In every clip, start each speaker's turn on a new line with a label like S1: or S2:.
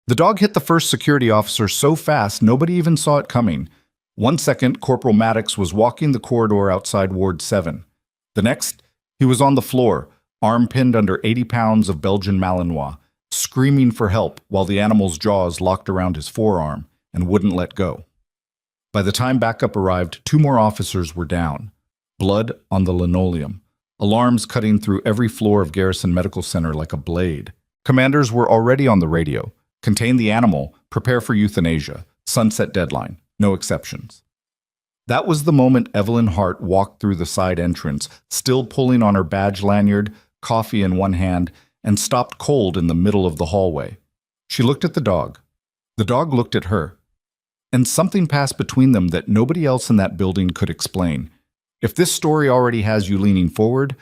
S1: The dog hit the first security officer so fast nobody even saw it coming. 1 second, Corporal Maddox was walking the corridor outside Ward 7. The next, he was on the floor, arm pinned under 80 pounds of Belgian Malinois, screaming for help while the animal's jaws locked around his forearm and wouldn't let go. By the time backup arrived, 2 more officers were down. Blood on the linoleum. Alarms cutting through every floor of Garrison Medical Center like a blade. Commanders were already on the radio. Contain the animal, prepare for euthanasia, sunset deadline, no exceptions. That was the moment Evelyn Hart walked through the side entrance, still pulling on her badge lanyard, coffee in one hand, and stopped cold in the middle of the hallway. She looked at the dog. The dog looked at her. And something passed between them that nobody else in that building could explain. If this story already has you leaning forward,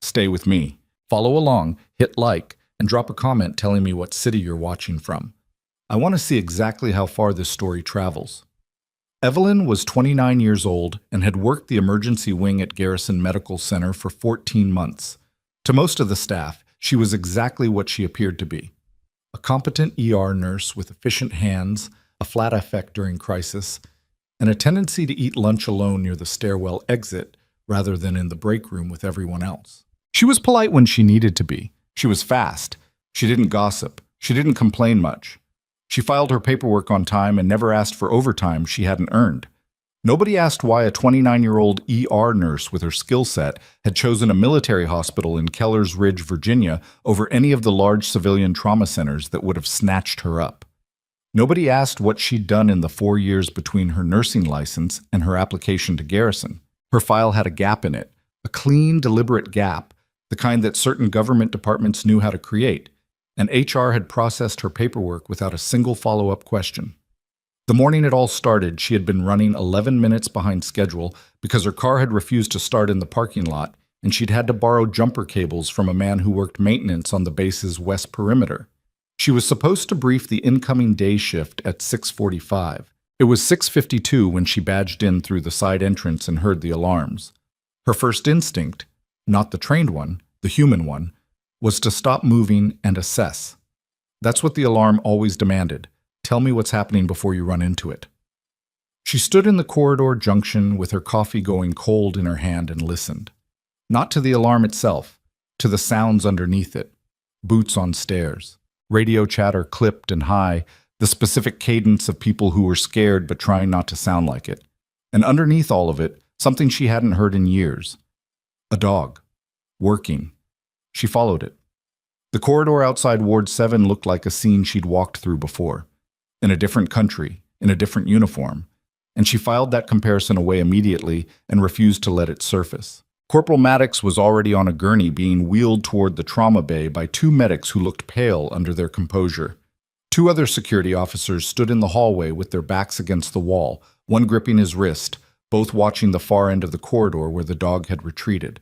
S1: stay with me. Follow along, hit like, and drop a comment telling me what city you're watching from. I want to see exactly how far this story travels. Evelyn was 29 years old and had worked the emergency wing at Garrison Medical Center for 14 months. To most of the staff, she was exactly what she appeared to be. A competent ER nurse with efficient hands, a flat affect during crisis, and a tendency to eat lunch alone near the stairwell exit rather than in the break room with everyone else. She was polite when she needed to be. She was fast. She didn't gossip. She didn't complain much. She filed her paperwork on time and never asked for overtime she hadn't earned. Nobody asked why a 29-year-old ER nurse with her skill set had chosen a military hospital in Kellers Ridge, Virginia, over any of the large civilian trauma centers that would have snatched her up. Nobody asked what she'd done in the 4 years between her nursing license and her application to Garrison. Her file had a gap in it, a clean, deliberate gap, the kind that certain government departments knew how to create, and HR had processed her paperwork without a single follow-up question. The morning it all started, she had been running 11 minutes behind schedule because her car had refused to start in the parking lot, and she'd had to borrow jumper cables from a man who worked maintenance on the base's west perimeter. She was supposed to brief the incoming day shift at 6:45. It was 6:52 when she badged in through the side entrance and heard the alarms. Her first instinct, not the trained one, the human one, was to stop moving and assess. That's what the alarm always demanded. Tell me what's happening before you run into it. She stood in the corridor junction with her coffee going cold in her hand and listened. Not to the alarm itself, to the sounds underneath it. Boots on stairs. Radio chatter clipped and high, the specific cadence of people who were scared but trying not to sound like it. And underneath all of it, something she hadn't heard in years. A dog. Working. She followed it. The corridor outside Ward 7 looked like a scene she'd walked through before. In a different country, in a different uniform. And she filed that comparison away immediately and refused to let it surface. Corporal Maddox was already on a gurney being wheeled toward the trauma bay by 2 medics who looked pale under their composure. 2 other security officers stood in the hallway with their backs against the wall, one gripping his wrist, both watching the far end of the corridor where the dog had retreated.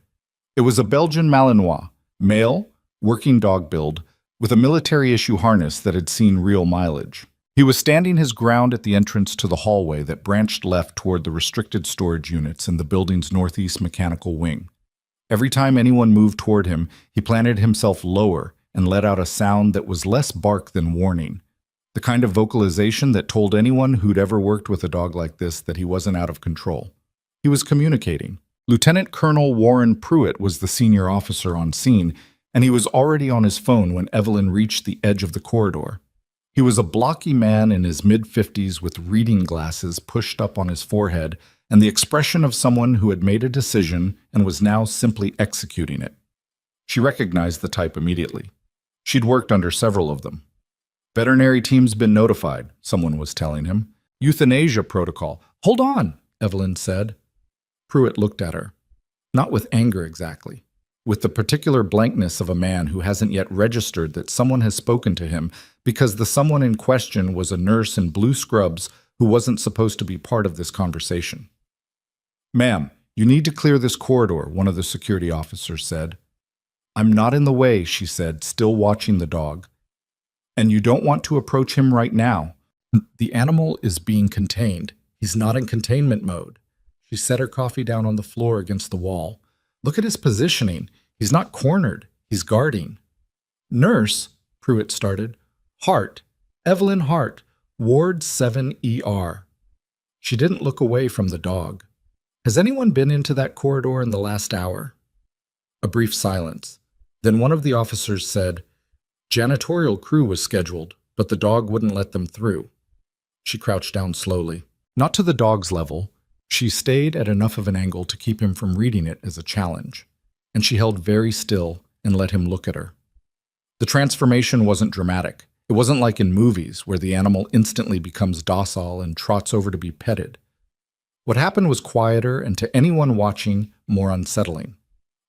S1: It was a Belgian Malinois, male, working dog build, with a military-issue harness that had seen real mileage. He was standing his ground at the entrance to the hallway that branched left toward the restricted storage units in the building's northeast mechanical wing. Every time anyone moved toward him, he planted himself lower and let out a sound that was less bark than warning, the kind of vocalization that told anyone who'd ever worked with a dog like this that he wasn't out of control. He was communicating. Lieutenant Colonel Warren Pruitt was the senior officer on scene, and he was already on his phone when Evelyn reached the edge of the corridor. He was a blocky man in his mid-50s with reading glasses pushed up on his forehead and the expression of someone who had made a decision and was now simply executing it. She recognized the type immediately. She'd worked under several of them. Veterinary team's been notified, someone was telling him. Euthanasia protocol. Hold on, Evelyn said. Pruitt looked at her. Not with anger exactly. With the particular blankness of a man who hasn't yet registered that someone has spoken to him because the someone in question was a nurse in blue scrubs who wasn't supposed to be part of this conversation. "Ma'am, you need to clear this corridor," one of the security officers said. "I'm not in the way," she said, still watching the dog. "And you don't want to approach him right now. The animal is being contained. He's not in containment mode." She set her coffee down on the floor against the wall. "Look at his positioning. He's not cornered. He's guarding." "Nurse," Pruitt started. "Hart," Evelyn Hart, Ward 7ER. She didn't look away from the dog. Has anyone been into that corridor in the last hour? A brief silence. Then one of the officers said, "Janitorial crew was scheduled, but the dog wouldn't let them through." She crouched down slowly. Not to the dog's level. She stayed at enough of an angle to keep him from reading it as a challenge, and she held very still and let him look at her. The transformation wasn't dramatic. It wasn't like in movies where the animal instantly becomes docile and trots over to be petted. What happened was quieter and, to anyone watching, more unsettling.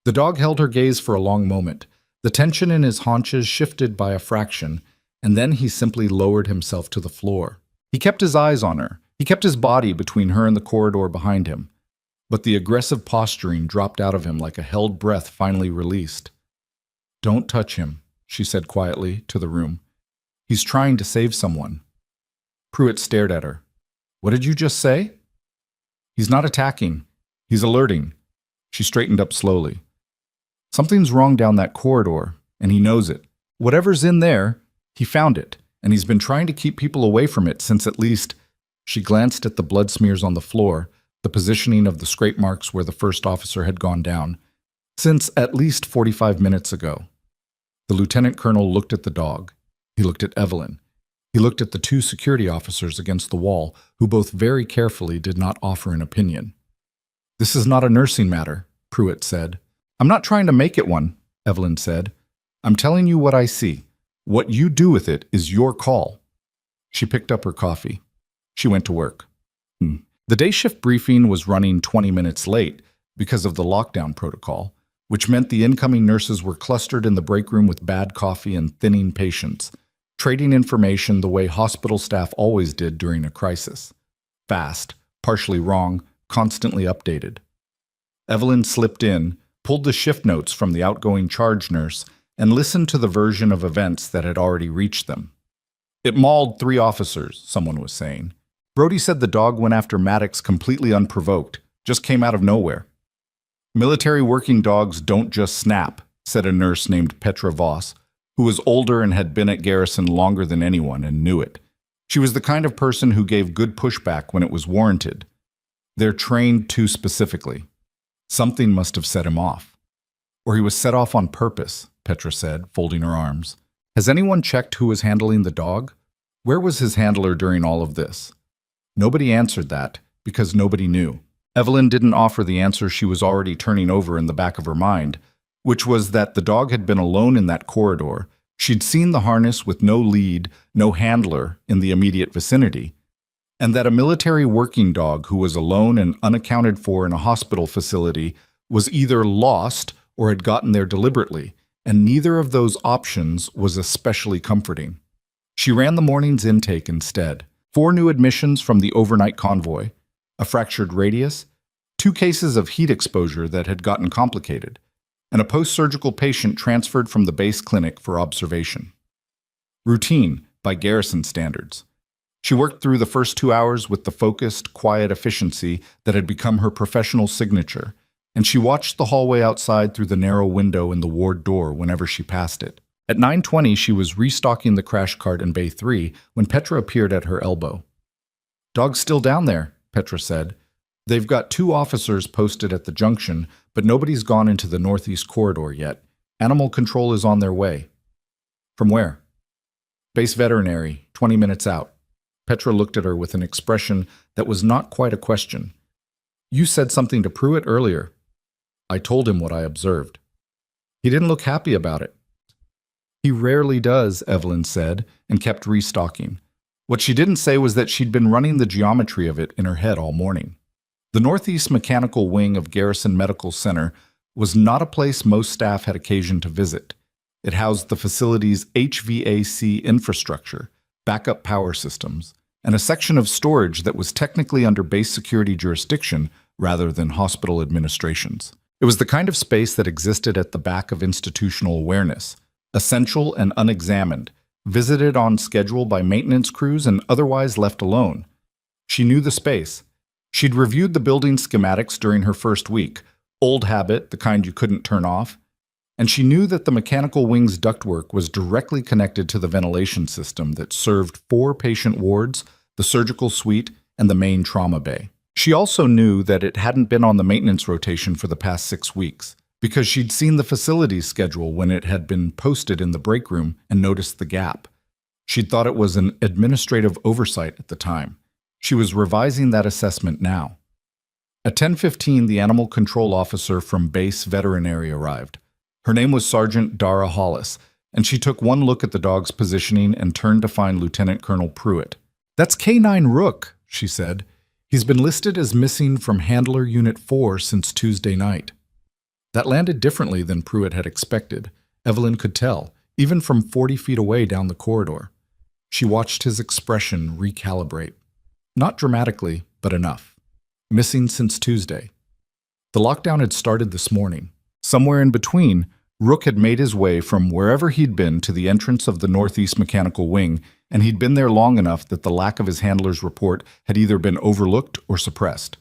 S1: The dog held her gaze for a long moment. The tension in his haunches shifted by a fraction, and then he simply lowered himself to the floor. He kept his eyes on her. He kept his body between her and the corridor behind him. But the aggressive posturing dropped out of him like a held breath finally released. "Don't touch him," she said quietly to the room. "He's trying to save someone." Pruitt stared at her. "What did you just say?" "He's not attacking. He's alerting." She straightened up slowly. "Something's wrong down that corridor, and he knows it. Whatever's in there, he found it, and he's been trying to keep people away from it since at least—" She glanced at the blood smears on the floor, the positioning of the scrape marks where the first officer had gone down, "since at least 45 minutes ago." The lieutenant colonel looked at the dog. He looked at Evelyn. He looked at the two security officers against the wall, who both very carefully did not offer an opinion. "This is not a nursing matter," Pruitt said. "I'm not trying to make it one," Evelyn said. "I'm telling you what I see. What you do with it is your call." She picked up her coffee. She went to work. The day shift briefing was running 20 minutes late because of the lockdown protocol, which meant the incoming nurses were clustered in the break room with bad coffee and thinning patients, trading information the way hospital staff always did during a crisis. Fast, partially wrong, constantly updated. Evelyn slipped in, pulled the shift notes from the outgoing charge nurse, and listened to the version of events that had already reached them. "It mauled 3 officers," someone was saying. "Brody said the dog went after Maddox completely unprovoked, just came out of nowhere." "Military working dogs don't just snap," said a nurse named Petra Voss, who was older and had been at Garrison longer than anyone and knew it. She was the kind of person who gave good pushback when it was warranted. "They're trained too specifically." Something must have set him off. "Or he was set off on purpose," Petra said, folding her arms. "Has anyone checked who was handling the dog? Where was his handler during all of this?" Nobody answered that, because nobody knew. Evelyn didn't offer the answer she was already turning over in the back of her mind, which was that the dog had been alone in that corridor. She'd seen the harness with no lead, no handler in the immediate vicinity, and that a military working dog who was alone and unaccounted for in a hospital facility was either lost or had gotten there deliberately, and neither of those options was especially comforting. She ran the morning's intake instead. 4 new admissions from the overnight convoy, a fractured radius, 2 cases of heat exposure that had gotten complicated, and a post-surgical patient transferred from the base clinic for observation. Routine, by Garrison standards. She worked through the first 2 hours with the focused, quiet efficiency that had become her professional signature, and she watched the hallway outside through the narrow window in the ward door whenever she passed it. At 9:20, she was restocking the crash cart in Bay 3 when Petra appeared at her elbow. "Dog's still down there," Petra said. "They've got 2 officers posted at the junction, but nobody's gone into the northeast corridor yet. Animal control is on their way." "From where?" "Base veterinary, 20 minutes out." Petra looked at her with an expression that was not quite a question. "You said something to Pruitt earlier." "I told him what I observed." "He didn't look happy about it." "He rarely does," Evelyn said, and kept restocking. What she didn't say was that she'd been running the geometry of it in her head all morning. The Northeast Mechanical Wing of Garrison Medical Center was not a place most staff had occasion to visit. It housed the facility's HVAC infrastructure, backup power systems, and a section of storage that was technically under base security jurisdiction rather than hospital administration's. It was the kind of space that existed at the back of institutional awareness, essential and unexamined, visited on schedule by maintenance crews and otherwise left alone. She knew the space. She'd reviewed the building schematics during her first week, old habit, the kind you couldn't turn off. and she knew that the mechanical wing's ductwork was directly connected to the ventilation system that served 4 patient wards, the surgical suite, and the main trauma bay. She also knew that it hadn't been on the maintenance rotation for the past 6 weeks, because she'd seen the facilities schedule when it had been posted in the break room and noticed the gap. She'd thought it was an administrative oversight at the time. She was revising that assessment now. At 10:15, the animal control officer from base veterinary arrived. Her name was Sergeant Dara Hollis, and she took one look at the dog's positioning and turned to find Lieutenant Colonel Pruitt. "That's K9 Rook," she said. "He's been listed as missing from Handler Unit 4 since Tuesday night." That landed differently than Pruitt had expected. Evelyn could tell, even from 40 feet away down the corridor. She watched his expression recalibrate. Not dramatically, but enough. Missing since Tuesday. The lockdown had started this morning. Somewhere in between, Rook had made his way from wherever he'd been to the entrance of the Northeast Mechanical Wing, and he'd been there long enough that the lack of his handler's report had either been overlooked or suppressed.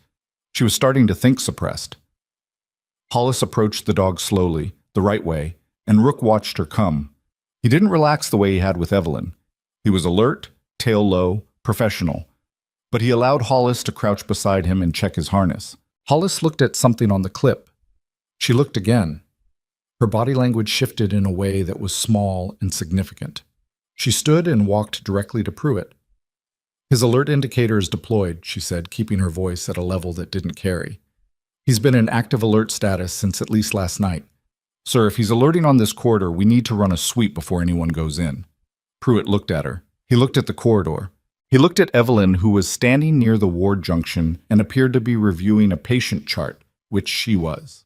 S1: She was starting to think suppressed. Hollis approached the dog slowly, the right way, and Rook watched her come. He didn't relax the way he had with Evelyn. He was alert, tail low, professional, but he allowed Hollis to crouch beside him and check his harness. Hollis looked at something on the clip. She looked again. Her body language shifted in a way that was small and significant. She stood and walked directly to Pruitt. "His alert indicator is deployed," she said, keeping her voice at a level that didn't carry. "He's been in active alert status since at least last night. Sir, if he's alerting on this corridor, we need to run a sweep before anyone goes in." Pruitt looked at her. He looked at the corridor. He looked at Evelyn, who was standing near the ward junction and appeared to be reviewing a patient chart, which she was.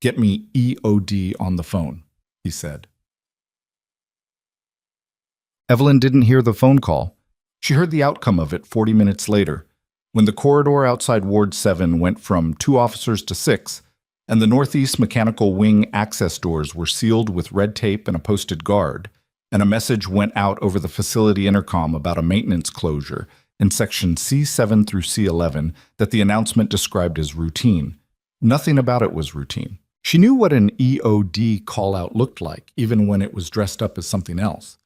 S1: "Get me EOD on the phone," he said. Evelyn didn't hear the phone call. She heard the outcome of it 40 minutes later, when the corridor outside Ward 7 went from 2 officers to 6, and the Northeast Mechanical Wing access doors were sealed with red tape and a posted guard, and a message went out over the facility intercom about a maintenance closure in section C7 through C11 that the announcement described as routine. Nothing about it was routine. She knew what an EOD call-out looked like, even when it was dressed up as something else.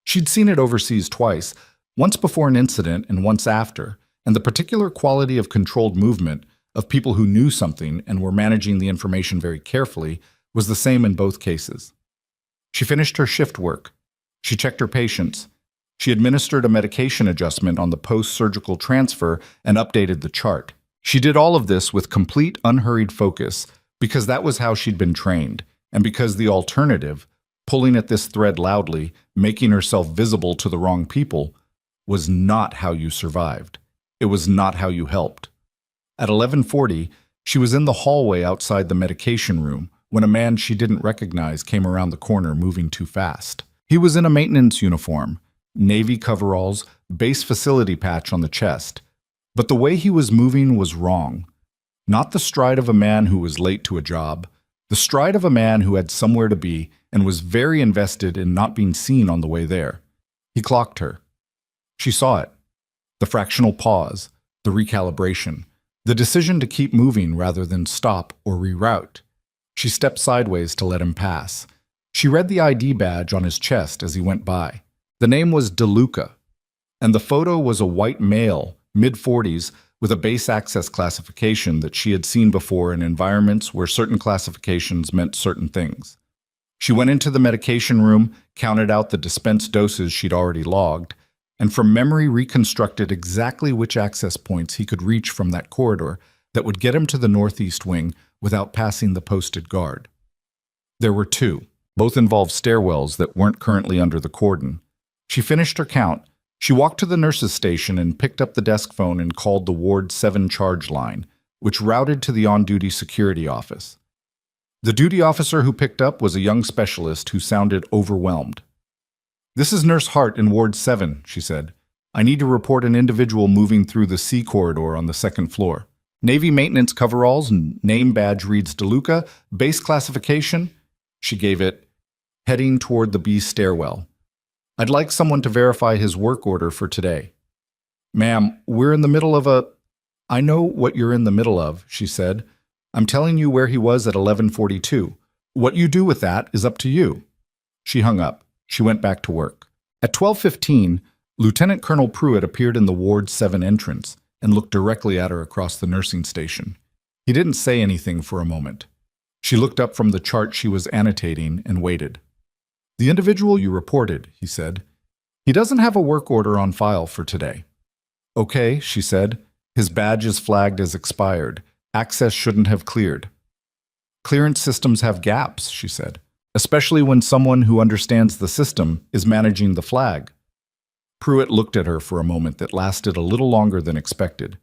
S1: She'd seen it overseas twice, once before an incident and once after, and the particular quality of controlled movement, of people who knew something and were managing the information very carefully, was the same in both cases. She finished her shift work. She checked her patients. She administered a medication adjustment on the post-surgical transfer and updated the chart. She did all of this with complete, unhurried focus, because that was how she'd been trained, and because the alternative, pulling at this thread loudly, making herself visible to the wrong people, was not how you survived. It was not how you helped. At 11:40, she was in the hallway outside the medication room when a man she didn't recognize came around the corner moving too fast. He was in a maintenance uniform, navy coveralls, base facility patch on the chest. But the way he was moving was wrong. Not the stride of a man who was late to a job, the stride of a man who had somewhere to be and was very invested in not being seen on the way there. He clocked her. She saw it. The fractional pause, the recalibration, the decision to keep moving rather than stop or reroute. She stepped sideways to let him pass. She read the ID badge on his chest as he went by. The name was DeLuca, and the photo was a white male, mid-40s, with a base access classification that she had seen before in environments where certain classifications meant certain things. She went into the medication room, counted out the dispensed doses she'd already logged, and from memory reconstructed exactly which access points he could reach from that corridor that would get him to the Northeast Wing without passing the posted guard. There were 2. Both involved stairwells that weren't currently under the cordon. She finished her count. She walked to the nurse's station and picked up the desk phone and called the Ward 7 charge line, which routed to the on-duty security office. The duty officer who picked up was a young specialist who sounded overwhelmed. "This is Nurse Hart in Ward 7, she said. "I need to report an individual moving through the C corridor on the 2nd floor. Navy maintenance coveralls, name badge reads DeLuca, base classification," she gave it, heading toward the B stairwell. "I'd like someone to verify his work order for today." "Ma'am, we're in the middle of a—" "I know what you're in the middle of," she said. "I'm telling you where he was at 11:42. What you do with that is up to you. She hung up. She went back to work. At 12:15, Lieutenant Colonel Pruitt appeared in the Ward 7 entrance and looked directly at her across the nursing station. He didn't say anything for a moment. She looked up from the chart she was annotating and waited. "The individual you reported," he said. "He doesn't have a work order on file for today." "Okay," she said. "His badge is flagged as expired. Access shouldn't have cleared." "Clearance systems have gaps," she said, "especially when someone who understands the system is managing the flag." Pruitt looked at her for a moment that lasted a little longer than expected.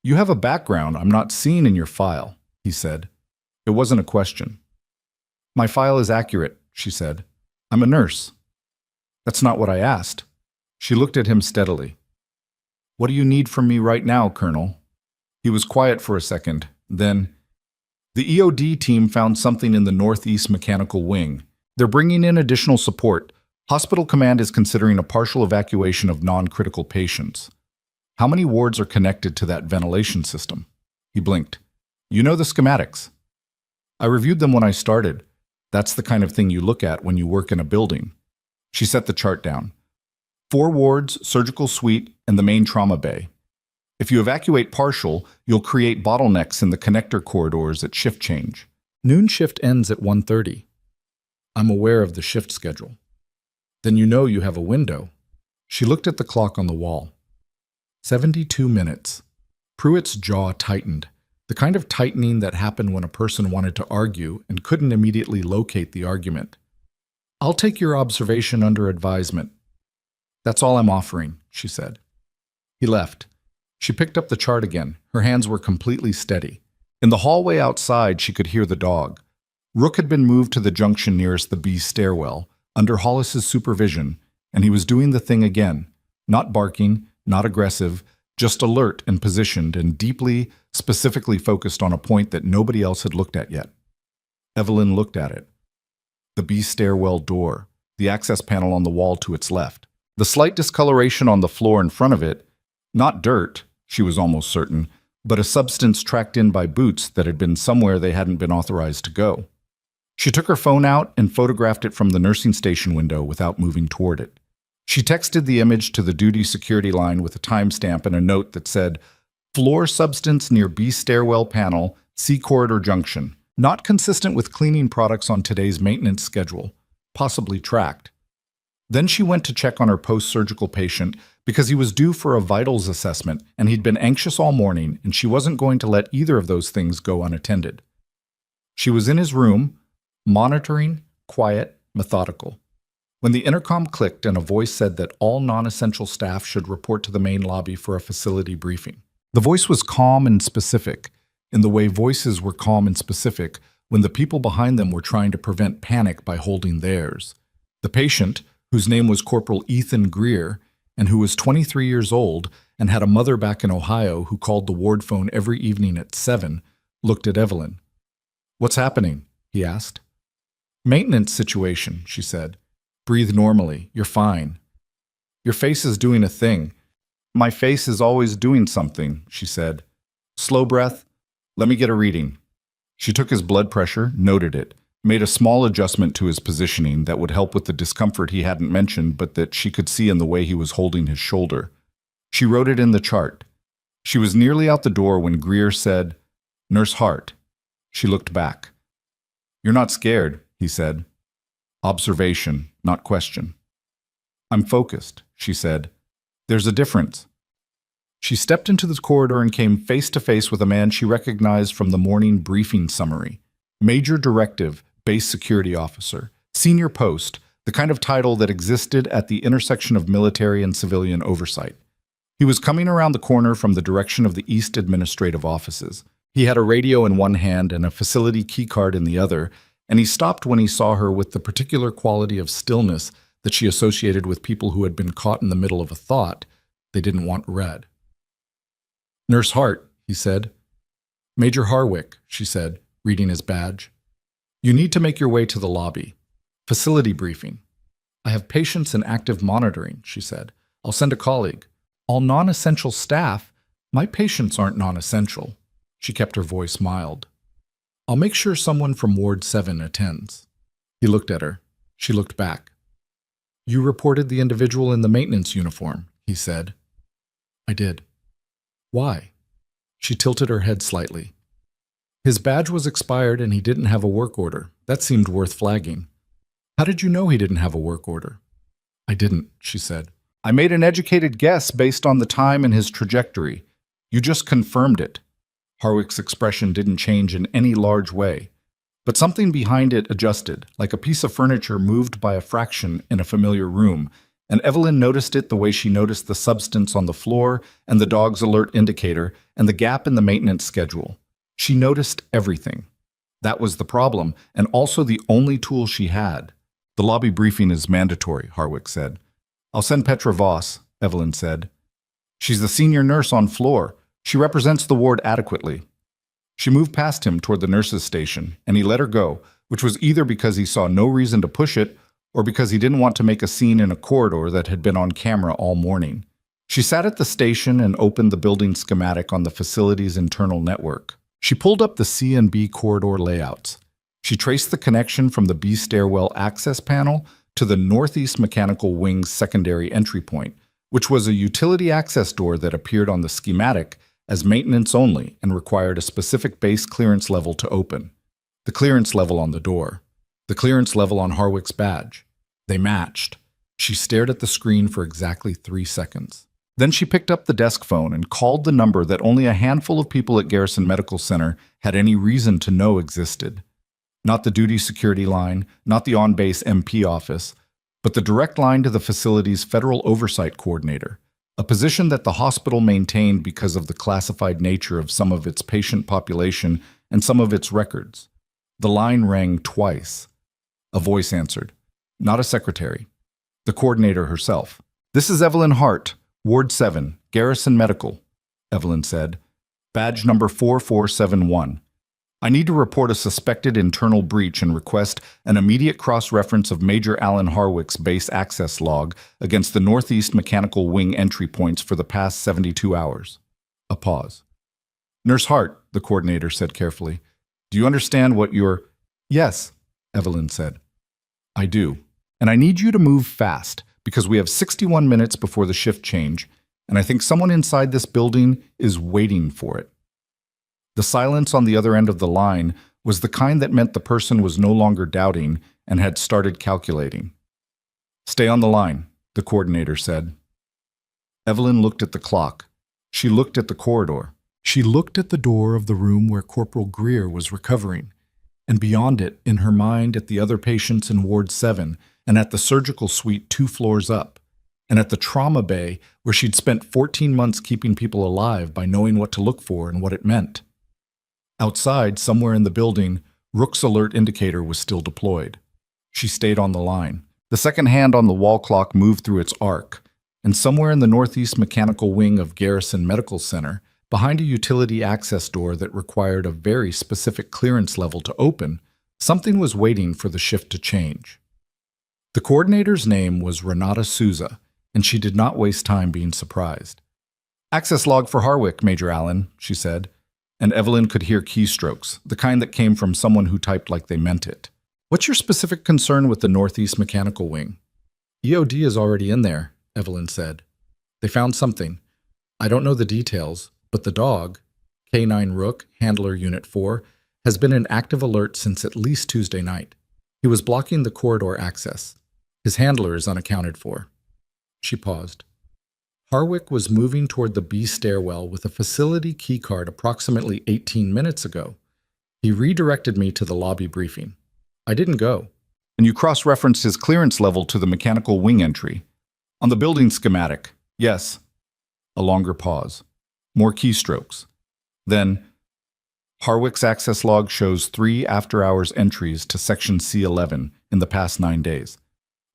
S1: "You have a background I'm not seeing in your file," he said. It wasn't a question. "My file is accurate," she said. "I'm a nurse." "That's not what I asked." She looked at him steadily. "What do you need from me right now, Colonel?" He was quiet for a second. Then, "The EOD team found something in the Northeast Mechanical Wing. They're bringing in additional support. Hospital Command is considering a partial evacuation of non-critical patients. How many wards are connected to that ventilation system?" He blinked. "You know the schematics." "I reviewed them when I started. That's the kind of thing you look at when you work in a building." She set the chart down. 4 wards, surgical suite, and the main trauma bay. If you evacuate partial, you'll create bottlenecks in the connector corridors at shift change. Noon shift ends at 1:30. I'm aware of the shift schedule. Then you know you have a window. She looked at the clock on the wall. 72 minutes. Pruitt's jaw tightened, the kind of tightening that happened when a person wanted to argue and couldn't immediately locate the argument. "I'll take your observation under advisement." "That's all I'm offering," she said. He left. She picked up the chart again. Her hands were completely steady. In the hallway outside, she could hear the dog. Rook had been moved to the junction nearest the B stairwell, under Hollis's supervision, and he was doing the thing again. Not barking, not aggressive, just alert and positioned and deeply, specifically focused on a point that nobody else had looked at yet. Evelyn looked at it. The B stairwell door, the access panel on the wall to its left. The slight discoloration on the floor in front of it, not dirt, she was almost certain, but a substance tracked in by boots that had been somewhere they hadn't been authorized to go. She took her phone out and photographed it from the nursing station window without moving toward it. She texted the image to the duty security line with a timestamp and a note that said, "Floor substance near B stairwell panel, C corridor junction. Not consistent with cleaning products on today's maintenance schedule. Possibly tracked." Then she went to check on her post-surgical patient because he was due for a vitals assessment and he'd been anxious all morning and she wasn't going to let either of those things go unattended. She was in his room, monitoring, quiet, methodical. When the intercom clicked and a voice said that all non-essential staff should report to the main lobby for a facility briefing. The voice was calm and specific, in the way voices were calm and specific when the people behind them were trying to prevent panic by holding theirs. The patient, whose name was Corporal Ethan Greer, and who was 23 years old and had a mother back in Ohio who called the ward phone every evening at 7, looked at Evelyn. "What's happening?" he asked. "Maintenance situation," she said. "Breathe normally. You're fine." "Your face is doing a thing." "My face is always doing something," she said. "Slow breath. Let me get a reading." She took his blood pressure, noted it, made a small adjustment to his positioning that would help with the discomfort he hadn't mentioned but that she could see in the way he was holding his shoulder. She wrote it in the chart. She was nearly out the door when Greer said, "Nurse Hart." She looked back. "You're not scared," he said. Observation, not question. "I'm focused," she said. "There's a difference." She stepped into the corridor and came face to face with a man she recognized from the morning briefing summary. Major Directive, Base Security Officer, Senior Post, the kind of title that existed at the intersection of military and civilian oversight. He was coming around the corner from the direction of the East Administrative Offices. He had a radio in one hand and a facility keycard in the other, and he stopped when he saw her with the particular quality of stillness that she associated with people who had been caught in the middle of a thought they didn't want read. "Nurse Hart," he said. "Major Harwick," she said, reading his badge. "You need to make your way to the lobby. Facility briefing." "I have patients in active monitoring," she said. "I'll send a colleague." "All non-essential staff? My patients aren't non-essential." She kept her voice mild. I'll make sure someone from Ward 7 attends. He looked at her. She looked back. You reported the individual in the maintenance uniform, he said. I did. Why? She tilted her head slightly. His badge was expired and he didn't have a work order. That seemed worth flagging. How did you know he didn't have a work order? I didn't, she said. I made an educated guess based on the time and his trajectory. You just confirmed it. Harwick's expression didn't change in any large way, but something behind it adjusted, like a piece of furniture moved by a fraction in a familiar room, and Evelyn noticed it the way she noticed the substance on the floor and the dog's alert indicator and the gap in the maintenance schedule. She noticed everything. That was the problem, and also the only tool she had. The lobby briefing is mandatory, Harwick said. I'll send Petra Voss, Evelyn said. She's the senior nurse on floor. She represents the ward adequately. She moved past him toward the nurse's station, and he let her go, which was either because he saw no reason to push it or because he didn't want to make a scene in a corridor that had been on camera all morning. She sat at the station and opened the building schematic on the facility's internal network. She pulled up the C and B corridor layouts. She traced the connection from the B stairwell access panel to the northeast mechanical wing's secondary entry point, which was a utility access door that appeared on the schematic as maintenance only and required a specific base clearance level to open. The clearance level on the door. The clearance level on Harwick's badge. They matched. She stared at the screen for exactly 3 seconds. Then she picked up the desk phone and called the number that only a handful of people at Garrison Medical Center had any reason to know existed. Not the duty security line, not the on-base MP office, but the direct line to the facility's Federal Oversight Coordinator, a position that the hospital maintained because of the classified nature of some of its patient population and some of its records. The line rang twice. A voice answered. Not a secretary. The coordinator herself. This is Evelyn Hart, Ward 7, Garrison Medical, Evelyn said. Badge number 4471. I need to report a suspected internal breach and request an immediate cross-reference of Major Alan Harwick's base access log against the northeast mechanical wing entry points for the past 72 hours. A pause. Nurse Hart, the coordinator said carefully, do you understand what you're— Yes, Evelyn said. I do. And I need you to move fast, because we have 61 minutes before the shift change, and I think someone inside this building is waiting for it. The silence on the other end of the line was the kind that meant the person was no longer doubting and had started calculating. Stay on the line, the coordinator said. Evelyn looked at the clock. She looked at the corridor. She looked at the door of the room where Corporal Greer was recovering, and beyond it, in her mind, at the other patients in Ward 7, and at the surgical suite 2 floors up, and at the trauma bay where she'd spent 14 months keeping people alive by knowing what to look for and what it meant. Outside, somewhere in the building, Rook's alert indicator was still deployed. She stayed on the line. The second hand on the wall clock moved through its arc, and somewhere in the northeast mechanical wing of Garrison Medical Center, behind a utility access door that required a very specific clearance level to open, something was waiting for the shift to change. The coordinator's name was Renata Souza, and she did not waste time being surprised. Access log for Harwick, Major Allen, she said, and Evelyn could hear keystrokes, the kind that came from someone who typed like they meant it. What's your specific concern with the Northeast Mechanical Wing? EOD is already in there, Evelyn said. They found something. I don't know the details, but the dog, K9 Rook, Handler Unit 4, has been in active alert since at least Tuesday night. He was blocking the corridor access. His handler is unaccounted for. She paused. Harwick was moving toward the B stairwell with a facility keycard approximately 18 minutes ago. He redirected me to the lobby briefing. I didn't go. And you cross-referenced his clearance level to the mechanical wing entry. On the building schematic, yes. A longer pause. More keystrokes. Then, Harwick's access log shows 3 after-hours entries to Section C11 in the past 9 days.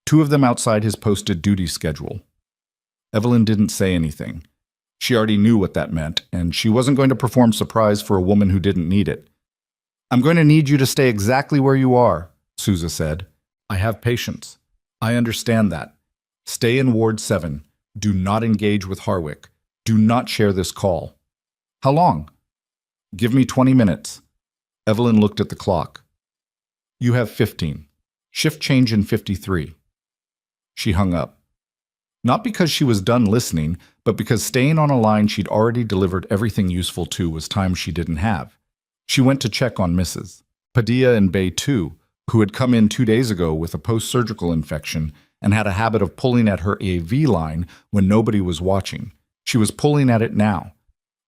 S1: 2 of them outside his posted duty schedule. Evelyn didn't say anything. She already knew what that meant, and she wasn't going to perform surprise for a woman who didn't need it. I'm going to need you to stay exactly where you are, Souza said. I have patience. I understand that. Stay in Ward 7. Do not engage with Harwick. Do not share this call. How long? Give me 20 minutes. Evelyn looked at the clock. You have 15. Shift change in 53. She hung up. Not because she was done listening, but because staying on a line she'd already delivered everything useful to was time she didn't have. She went to check on Mrs. Padilla in Bay 2, who had come in 2 days ago with a post-surgical infection and had a habit of pulling at her AV line when nobody was watching. She was pulling at it now.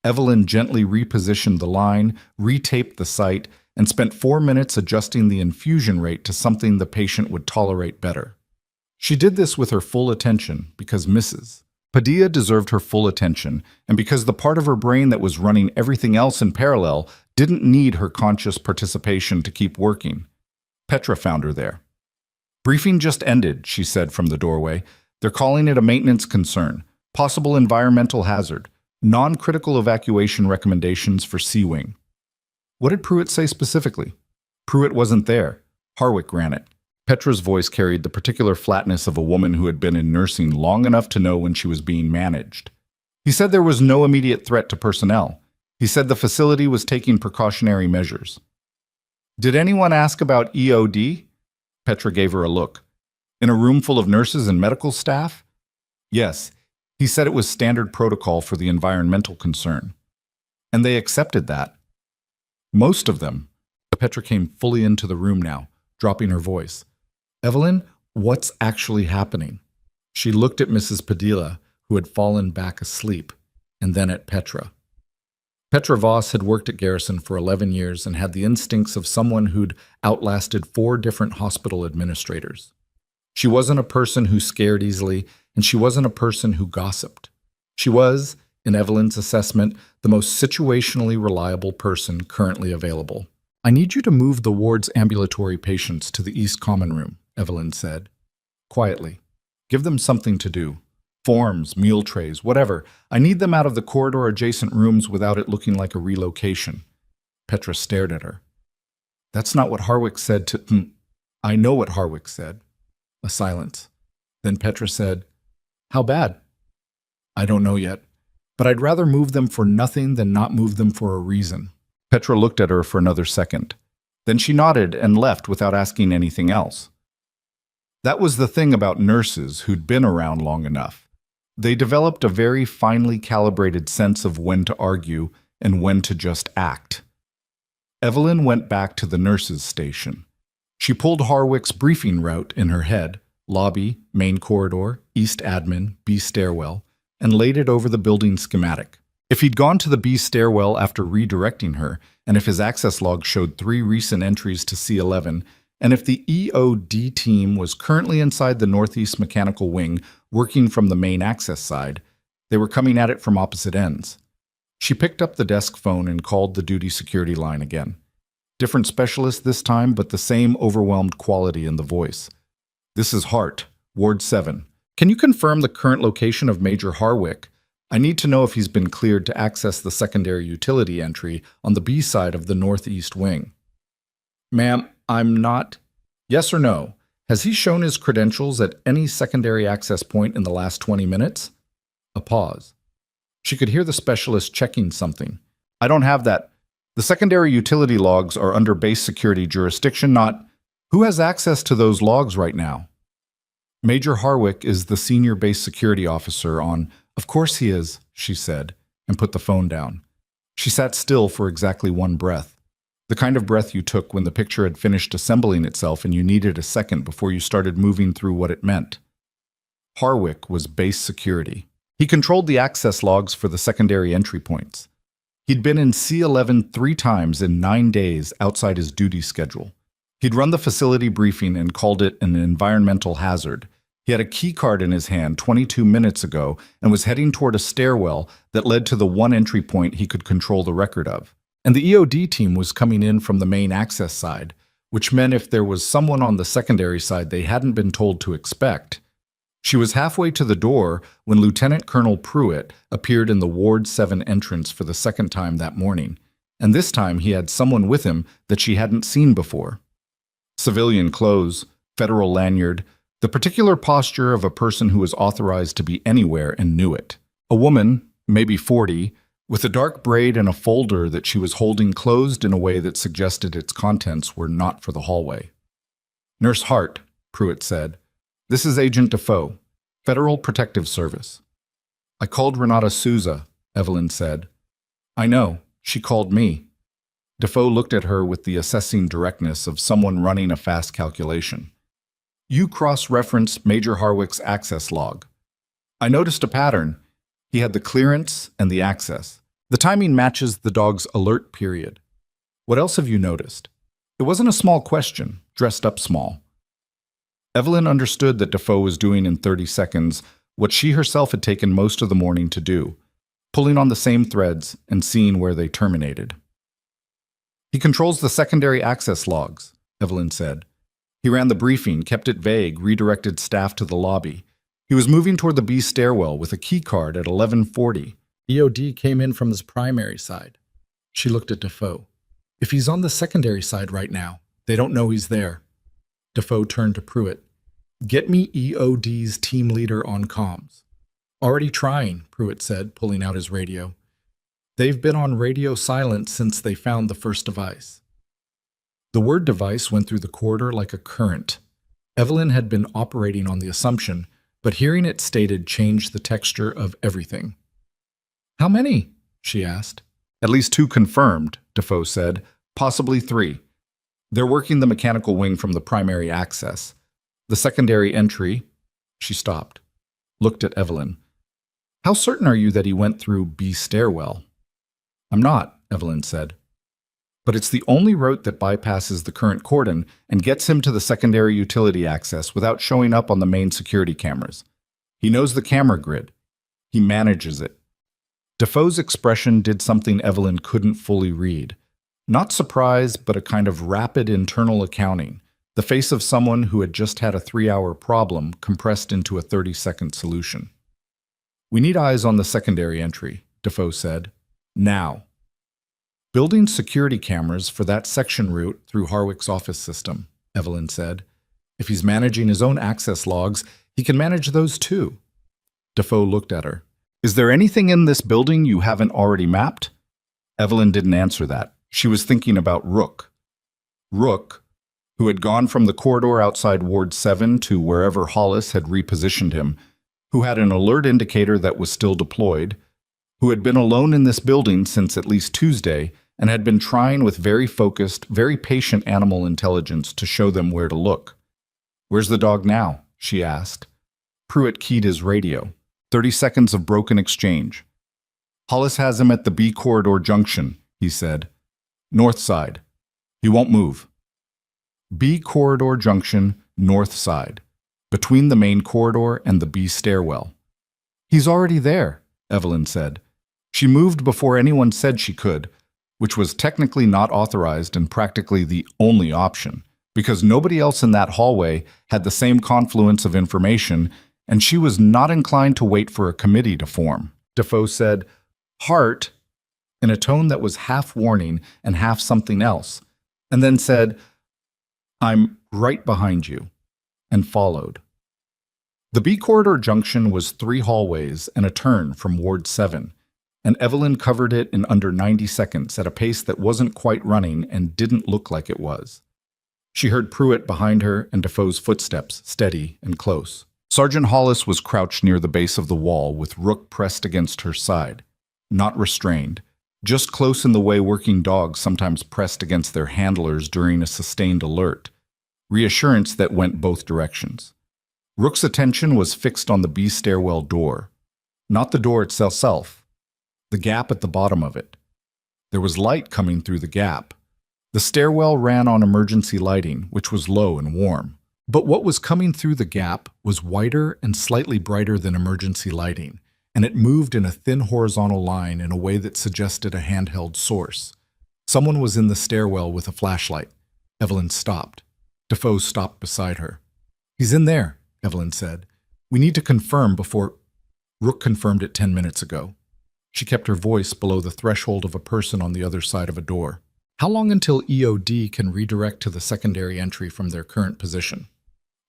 S1: Evelyn gently repositioned the line, retaped the site, and spent 4 minutes adjusting the infusion rate to something the patient would tolerate better. She did this with her full attention because Mrs. Padilla deserved her full attention, and because the part of her brain that was running everything else in parallel didn't need her conscious participation to keep working. Petra found her there. Briefing just ended, she said from the doorway. They're calling it a maintenance concern, possible environmental hazard, non-critical evacuation recommendations for C-Wing. What did Pruitt say specifically? Pruitt wasn't there. Harwick ran it. Petra's voice carried the particular flatness of a woman who had been in nursing long enough to know when she was being managed. He said there was no immediate threat to personnel. He said the facility was taking precautionary measures. Did anyone ask about EOD? Petra gave her a look. In a room full of nurses and medical staff? Yes, he said it was standard protocol for the environmental concern. And they accepted that. Most of them. Petra came fully into the room now, dropping her voice. Evelyn, what's actually happening? She looked at Mrs. Padilla, who had fallen back asleep, and then at Petra. Petra Voss had worked at Garrison for 11 years and had the instincts of someone who'd outlasted 4 different hospital administrators. She wasn't a person who scared easily, and she wasn't a person who gossiped. She was, in Evelyn's assessment, the most situationally reliable person currently available. I need you to move the ward's ambulatory patients to the East Common Room, Evelyn said. Quietly. Give them something to do. Forms, meal trays, whatever. I need them out of the corridor-adjacent rooms without it looking like a relocation. Petra stared at her. That's not what Harwick said to... I know what Harwick said. A silence. Then Petra said, How bad? I don't know yet, but I'd rather move them for nothing than not move them for a reason. Petra looked at her for another second. Then she nodded and left without asking anything else. That was the thing about nurses who'd been around long enough. They developed a very finely calibrated sense of when to argue and when to just act. Evelyn went back to the nurses' station. She pulled Harwick's briefing route in her head, lobby, main corridor, east admin, B stairwell, and laid it over the building schematic. If he'd gone to the B stairwell after redirecting her, and if his access log showed 3 recent entries to C11, and if the EOD team was currently inside the Northeast Mechanical Wing working from the main access side, they were coming at it from opposite ends. She picked up the desk phone and called the duty security line again. Different specialist this time, but the same overwhelmed quality in the voice. This is Hart, Ward 7. Can you confirm the current location of Major Harwick? I need to know if he's been cleared to access the secondary utility entry on the B side of the Northeast Wing. Ma'am, I'm not... Yes or no? Has he shown his credentials at any secondary access point in the last 20 minutes? A pause. She could hear the specialist checking something. I don't have that. The secondary utility logs are under base security jurisdiction, not... Who has access to those logs right now? Major Harwick is the senior base security officer on... Of course he is, she said, and put the phone down. She sat still for exactly 1 breath. The kind of breath you took when the picture had finished assembling itself and you needed a second before you started moving through what it meant. Harwick was base security. He controlled the access logs for the secondary entry points. He'd been in C11 3 times in 9 days outside his duty schedule. He'd run the facility briefing and called it an environmental hazard. He had a key card in his hand 22 minutes ago and was heading toward a stairwell that led to the 1 entry point he could control the record of. And the EOD team was coming in from the main access side, which meant if there was someone on the secondary side they hadn't been told to expect. She was halfway to the door when Lieutenant Colonel Pruitt appeared in the Ward 7 entrance for the second time that morning, and this time he had someone with him that she hadn't seen before. Civilian clothes, federal lanyard, the particular posture of a person who was authorized to be anywhere and knew it. A woman, maybe 40, with a dark braid and a folder that she was holding closed in a way that suggested its contents were not for the hallway. "Nurse Hart," Pruitt said. "This is Agent Defoe, Federal Protective Service." "I called Renata Souza," Evelyn said. "I know. She called me." Defoe looked at her with the assessing directness of someone running a fast calculation. "You cross-reference Major Harwick's access log." "I noticed a pattern. He had the clearance and the access. The timing matches the dog's alert period. What else have you noticed?" It wasn't a small question, dressed up small. Evelyn understood that Defoe was doing in 30 seconds what she herself had taken most of the morning to do, pulling on the same threads and seeing where they terminated. "He controls the secondary access logs," Evelyn said. "He ran the briefing, kept it vague, redirected staff to the lobby. He was moving toward the B stairwell with a key card at 11:40. EOD came in from his primary side." She looked at Defoe. "If he's on the secondary side right now, they don't know he's there." Defoe turned to Pruitt. "Get me EOD's team leader on comms." "Already trying," Pruitt said, pulling out his radio. "They've been on radio silent since they found the first device." The word device went through the corridor like a current. Evelyn had been operating on the assumption, but hearing it stated changed the texture of everything. "How many?" she asked. "At least 2 confirmed," Defoe said, "possibly 3. They're working the mechanical wing from the primary access. The secondary entry—" She stopped, looked at Evelyn. "How certain are you that he went through B stairwell?" "I'm not," Evelyn said. "But it's the only route that bypasses the current cordon and gets him to the secondary utility access without showing up on the main security cameras. He knows the camera grid. He manages it." Defoe's expression did something Evelyn couldn't fully read. Not surprise, but a kind of rapid internal accounting, the face of someone who had just had a 3-hour problem compressed into a 30-second solution. "We need eyes on the secondary entry," Defoe said. "Now." "Building security cameras for that section route through Harwick's office system," Evelyn said. "If he's managing his own access logs, he can manage those too." Defoe looked at her. "Is there anything in this building you haven't already mapped?" Evelyn didn't answer that. She was thinking about Rook. Rook, who had gone from the corridor outside Ward 7 to wherever Hollis had repositioned him, who had an alert indicator that was still deployed, who had been alone in this building since at least Tuesday and had been trying with very focused, very patient animal intelligence to show them where to look. "Where's the dog now?" she asked. Pruitt keyed his radio. 30 seconds of broken exchange. "Hollis has him at the B corridor junction," he said. "North side. He won't move." B corridor junction, north side, between the main corridor and the B stairwell. "He's already there," Evelyn said. She moved before anyone said she could, which was technically not authorized and practically the only option, because nobody else in that hallway had the same confluence of information, and she was not inclined to wait for a committee to form. Defoe said, "Hart," in a tone that was half warning and half something else, and then said, "I'm right behind you," and followed. The B corridor junction was 3 hallways and a turn from Ward 7, and Evelyn covered it in under 90 seconds at a pace that wasn't quite running and didn't look like it was. She heard Pruitt behind her and Defoe's footsteps, steady and close. Sergeant Hollis was crouched near the base of the wall with Rook pressed against her side, not restrained, just close in the way working dogs sometimes pressed against their handlers during a sustained alert, reassurance that went both directions. Rook's attention was fixed on the B stairwell door, not the door itself, the gap at the bottom of it. There was light coming through the gap. The stairwell ran on emergency lighting, which was low and warm. But what was coming through the gap was whiter and slightly brighter than emergency lighting, and it moved in a thin horizontal line in a way that suggested a handheld source. Someone was in the stairwell with a flashlight. Evelyn stopped. Defoe stopped beside her. "He's in there," Evelyn said. "We need to confirm before—" Rook confirmed it 10 minutes ago. She kept her voice below the threshold of a person on the other side of a door. "How long until EOD can redirect to the secondary entry from their current position?"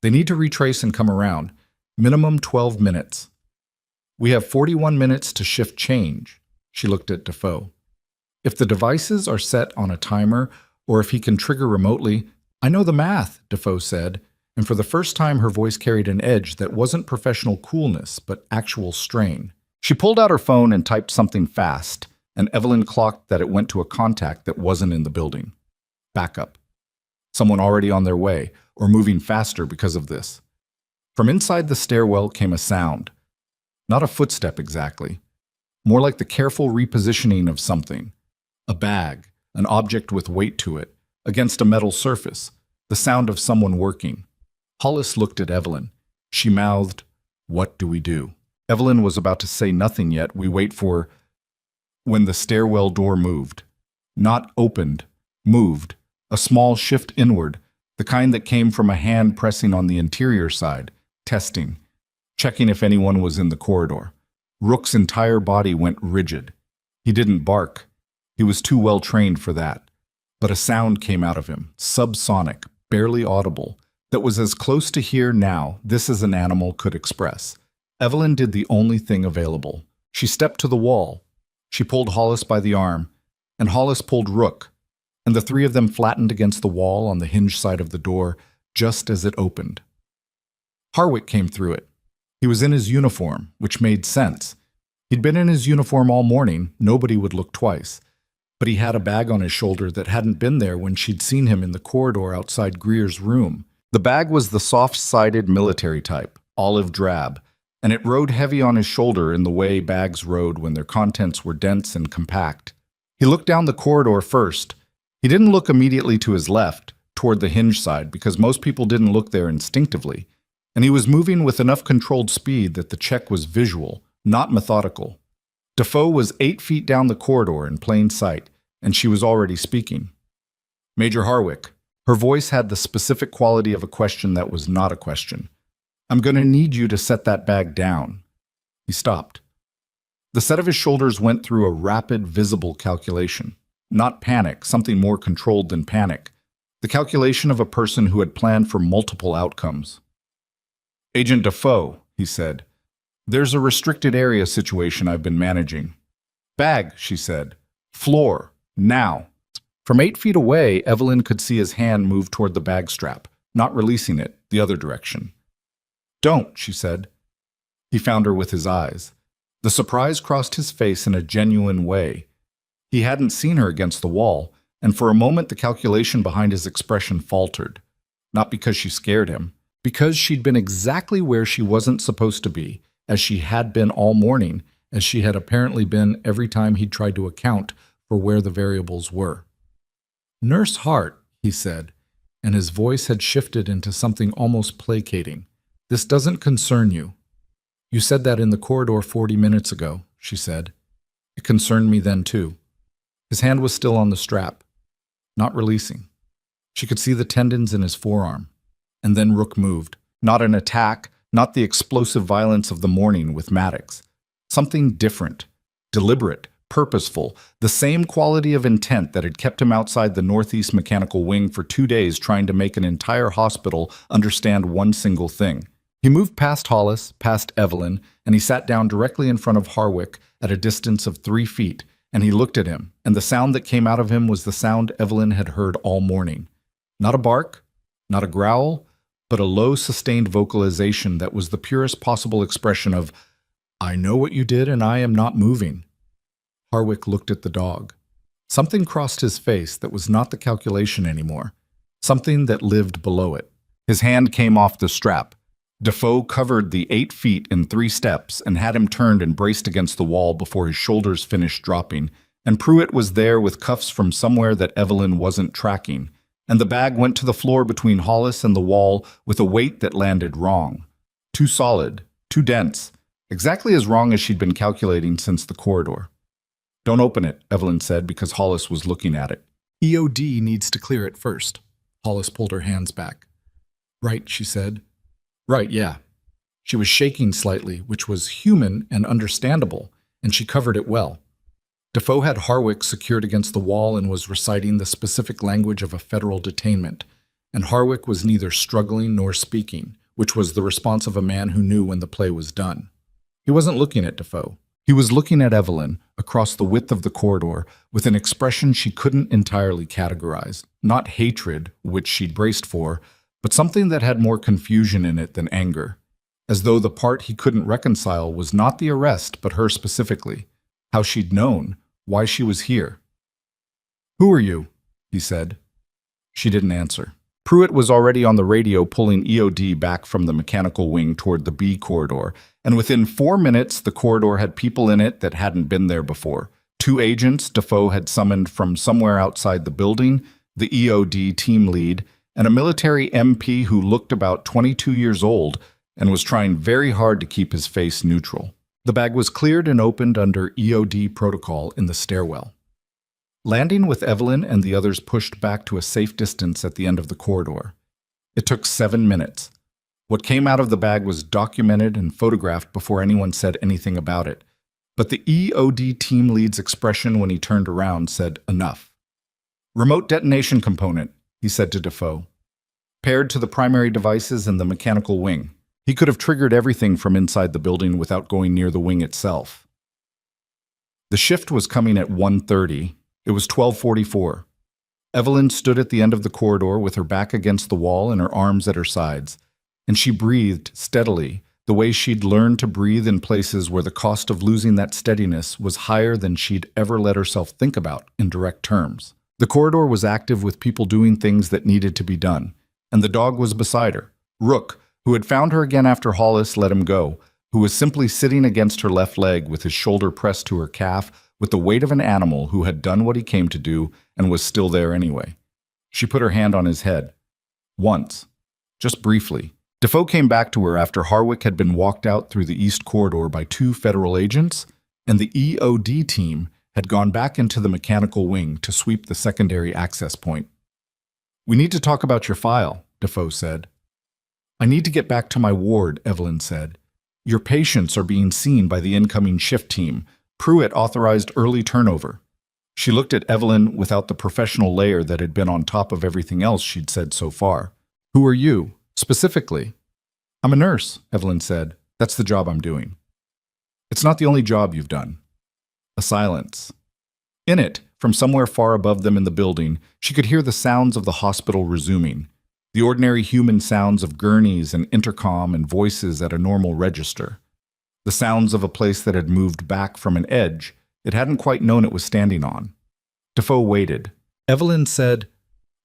S1: "They need to retrace and come around. Minimum 12 minutes. We have 41 minutes to shift change." She looked at Defoe. If the devices are set on a timer, or if he can trigger remotely, I know the math, Defoe said, and for the first time her voice carried an edge that wasn't professional coolness, but actual strain. She pulled out her phone and typed something fast, and Evelyn clocked that it went to a contact that wasn't in the building. Backup. Someone already on their way, or moving faster because of this. From inside the stairwell came a sound. Not a footstep exactly. More like the careful repositioning of something. A bag, an object with weight to it, against a metal surface. The sound of someone working. Hollis looked at Evelyn. She mouthed, "What do we do?" Evelyn was about to say nothing yet. We wait for... When the stairwell door moved. Not opened, moved. A small shift inward, the kind that came from a hand pressing on the interior side, testing, checking if anyone was in the corridor. Rook's entire body went rigid. He didn't bark. He was too well trained for that. But a sound came out of him, subsonic, barely audible, that was as close to hear now this as an animal could express. Evelyn did the only thing available. She stepped to the wall. She pulled Hollis by the arm, and Hollis pulled Rook, and the three of them flattened against the wall on the hinge side of the door just as it opened. Harwick came through it. He was in his uniform, which made sense. He'd been in his uniform all morning, nobody would look twice. But he had a bag on his shoulder that hadn't been there when she'd seen him in the corridor outside Greer's room. The bag was the soft-sided military type, olive drab, and it rode heavy on his shoulder in the way bags rode when their contents were dense and compact. He looked down the corridor first. He didn't look immediately to his left, toward the hinge side, because most people didn't look there instinctively, and he was moving with enough controlled speed that the check was visual, not methodical. Defoe was 8 feet down the corridor in plain sight, and she was already speaking. Major Harwick. Her voice had the specific quality of a question that was not a question. "I'm going to need you to set that bag down." He stopped. The set of his shoulders went through a rapid, visible calculation. Not panic, something more controlled than panic. The calculation of a person who had planned for multiple outcomes. "Agent Defoe," he said, "there's a restricted area situation I've been managing." "Bag," she said. "Floor. Now." From 8 feet away, Evelyn could see his hand move toward the bag strap, not releasing it, the other direction. "Don't," she said. He found her with his eyes. The surprise crossed his face in a genuine way. He hadn't seen her against the wall, and for a moment the calculation behind his expression faltered. Not because she scared him, because she'd been exactly where she wasn't supposed to be, as she had been all morning, as she had apparently been every time he'd tried to account for where the variables were. "Nurse Hart," he said, and his voice had shifted into something almost placating. "This doesn't concern you." "You said that in the corridor 40 minutes ago," she said. "It concerned me then too." His hand was still on the strap, not releasing. She could see the tendons in his forearm. And then Rook moved. Not an attack, not the explosive violence of the morning with Maddox. Something different, deliberate, purposeful, the same quality of intent that had kept him outside the Northeast Mechanical Wing for 2 days trying to make an entire hospital understand one single thing. He moved past Hollis, past Evelyn, and he sat down directly in front of Harwick at a distance of 3 feet, and he looked at him, and the sound that came out of him was the sound Evelyn had heard all morning. Not a bark, not a growl, but a low, sustained vocalization that was the purest possible expression of, "I know what you did and I am not moving." Harwick looked at the dog. Something crossed his face that was not the calculation anymore. Something that lived below it. His hand came off the strap. Defoe covered the 8 feet in 3 steps and had him turned and braced against the wall before his shoulders finished dropping, and Pruitt was there with cuffs from somewhere that Evelyn wasn't tracking, and the bag went to the floor between Hollis and the wall with a weight that landed wrong. Too solid, too dense, exactly as wrong as she'd been calculating since the corridor. "Don't open it," Evelyn said, because Hollis was looking at it. "EOD needs to clear it first." Hollis pulled her hands back. "Right," she said. "Right, yeah." She was shaking slightly, which was human and understandable, and she covered it well. Defoe had Harwick secured against the wall and was reciting the specific language of a federal detainment, and Harwick was neither struggling nor speaking, which was the response of a man who knew when the play was done. He wasn't looking at Defoe. He was looking at Evelyn across the width of the corridor with an expression she couldn't entirely categorize. Not hatred, which she'd braced for, but something that had more confusion in it than anger. As though the part he couldn't reconcile was not the arrest, but her specifically. How she'd known, why she was here. "Who are you?" he said. She didn't answer. Pruitt was already on the radio pulling EOD back from the mechanical wing toward the B corridor, and within 4 minutes the corridor had people in it that hadn't been there before. 2 agents Defoe had summoned from somewhere outside the building, the EOD team lead, and a military MP who looked about 22 years old and was trying very hard to keep his face neutral. The bag was cleared and opened under EOD protocol in the stairwell. Landing with Evelyn and the others pushed back to a safe distance at the end of the corridor. It took 7 minutes. What came out of the bag was documented and photographed before anyone said anything about it. But the EOD team lead's expression when he turned around said enough. "Remote detonation component," he said to Defoe. "Paired to the primary devices in the mechanical wing." He could have triggered everything from inside the building without going near the wing itself. The shift was coming at 1:30. It was 12:44. Evelyn stood at the end of the corridor with her back against the wall and her arms at her sides, and she breathed steadily, the way she'd learned to breathe in places where the cost of losing that steadiness was higher than she'd ever let herself think about in direct terms. The corridor was active with people doing things that needed to be done, and the dog was beside her, Rook, who had found her again after Hollis let him go, who was simply sitting against her left leg with his shoulder pressed to her calf with the weight of an animal who had done what he came to do and was still there anyway. She put her hand on his head. Once. Just briefly. Defoe came back to her after Harwick had been walked out through the east corridor by 2 federal agents, and the EOD team had gone back into the mechanical wing to sweep the secondary access point. "We need to talk about your file," Defoe said. "I need to get back to my ward," Evelyn said. "Your patients are being seen by the incoming shift team. Pruitt authorized early turnover." She looked at Evelyn without the professional layer that had been on top of everything else she'd said so far. "Who are you, specifically?" "I'm a nurse," Evelyn said. "That's the job I'm doing." "It's not the only job you've done." A silence. In it, from somewhere far above them in the building, she could hear the sounds of the hospital resuming. The ordinary human sounds of gurneys and intercom and voices at a normal register. The sounds of a place that had moved back from an edge it hadn't quite known it was standing on. Defoe waited. Evelyn said,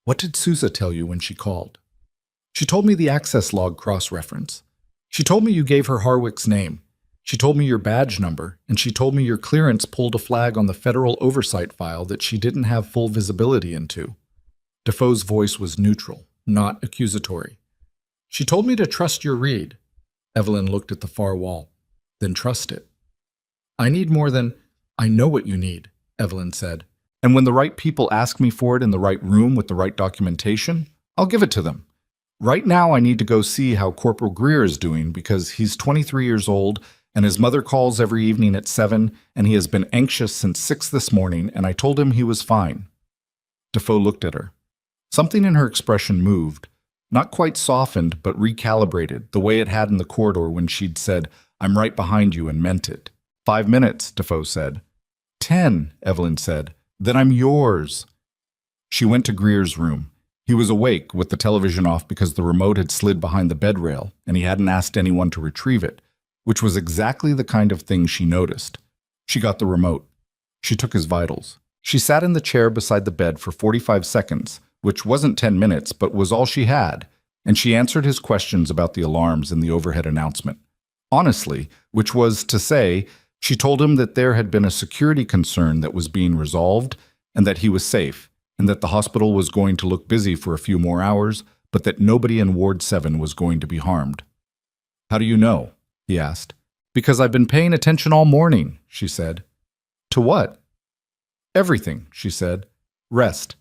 S1: "What did Sousa tell you when she called?" "She told me the access log cross-reference. She told me you gave her Harwick's name. She told me your badge number, and she told me your clearance pulled a flag on the federal oversight file that she didn't have full visibility into." Defoe's voice was neutral, not accusatory. "She told me to trust your read." Evelyn looked at the far wall. "Then trust it." "I need more than—" "I know what you need," Evelyn said. "And when the right people ask me for it in the right room with the right documentation, I'll give it to them. Right now I need to go see how Corporal Greer is doing because he's 23 years old and his mother calls every evening at 7 and he has been anxious since 6 this morning and I told him he was fine." Defoe looked at her. Something in her expression moved, not quite softened but recalibrated, the way it had in the corridor when she'd said, "I'm right behind you," and meant it. 5 minutes, Defoe said. 10, Evelyn said. "Then I'm yours." She went to Greer's room. He was awake, with the television off because the remote had slid behind the bed rail, and he hadn't asked anyone to retrieve it, which was exactly the kind of thing she noticed. She got the remote. She took his vitals. She sat in the chair beside the bed for 45 seconds, which wasn't 10 minutes, but was all she had, and she answered his questions about the alarms and the overhead announcement. Honestly, which was to say, she told him that there had been a security concern that was being resolved, and that he was safe, and that the hospital was going to look busy for a few more hours, but that nobody in Ward 7 was going to be harmed. "How do you know?" he asked. "Because I've been paying attention all morning," she said. "To what?" "Everything," she said. "Rest."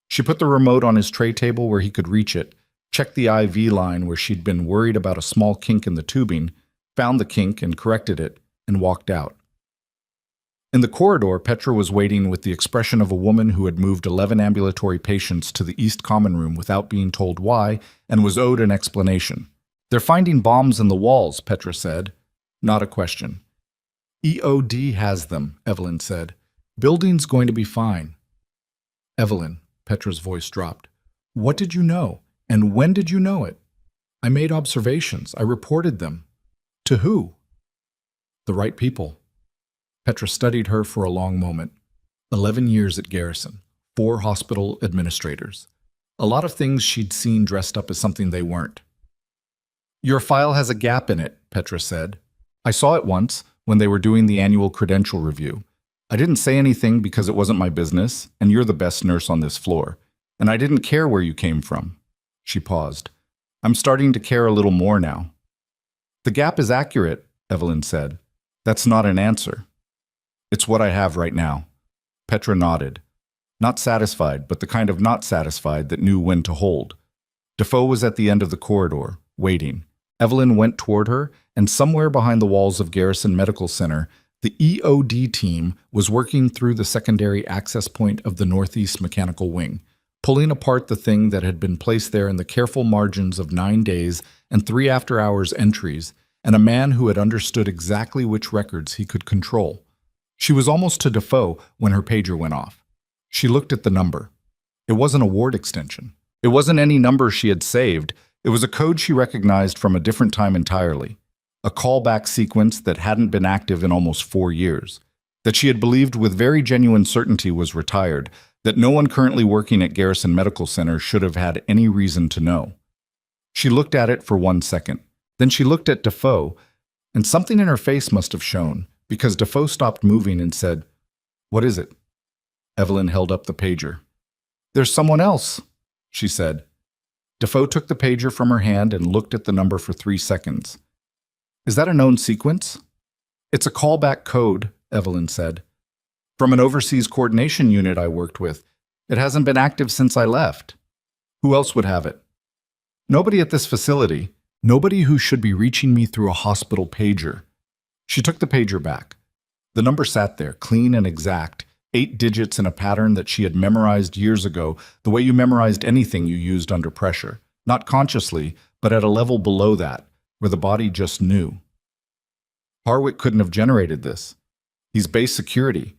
S1: She put the remote on his tray table where he could reach it, checked the IV line where she'd been worried about a small kink in the tubing, found the kink and corrected it, and walked out. In the corridor, Petra was waiting with the expression of a woman who had moved 11 ambulatory patients to the East Common Room without being told why and was owed an explanation. "They're finding bombs in the walls," Petra said. Not a question. EOD has them, Evelyn said. Building's going to be fine. Evelyn, Petra's voice dropped. What did you know? And when did you know it? I made observations. I reported them. To who? The right people. Petra studied her for a long moment. 11 years at Garrison, 4 hospital administrators. A lot of things she'd seen dressed up as something they weren't. Your file has a gap in it, Petra said. I saw it once when they were doing the annual credential review. I didn't say anything because it wasn't my business, and you're the best nurse on this floor. And I didn't care where you came from. She paused. I'm starting to care a little more now. The gap is accurate, Evelyn said. That's not an answer. It's what I have right now. Petra nodded. Not satisfied, but the kind of not satisfied that knew when to hold. Defoe was at the end of the corridor, waiting. Evelyn went toward her, and somewhere behind the walls of Garrison Medical Center, the EOD team was working through the secondary access point of the Northeast Mechanical Wing, pulling apart the thing that had been placed there in the careful margins of 9 days and 3 after-hours entries, and a man who had understood exactly which records he could control. She was almost to Defoe when her pager went off. She looked at the number. It wasn't a ward extension. It wasn't any number she had saved. It was a code she recognized from a different time entirely. A callback sequence that hadn't been active in almost 4 years. That she had believed with very genuine certainty was retired. That no one currently working at Garrison Medical Center should have had any reason to know. She looked at it for 1 second. Then she looked at Defoe, and something in her face must have shown, because Defoe stopped moving and said, What is it? Evelyn held up the pager. There's someone else, she said. Defoe took the pager from her hand and looked at the number for 3 seconds. Is that a known sequence? It's a callback code, Evelyn said. From an overseas coordination unit I worked with. It hasn't been active since I left. Who else would have it? Nobody at this facility. Nobody who should be reaching me through a hospital pager. She took the pager back. The number sat there, clean and exact, 8 digits in a pattern that she had memorized years ago, the way you memorized anything you used under pressure. Not consciously, but at a level below that, where the body just knew. Harwick couldn't have generated this. He's base security.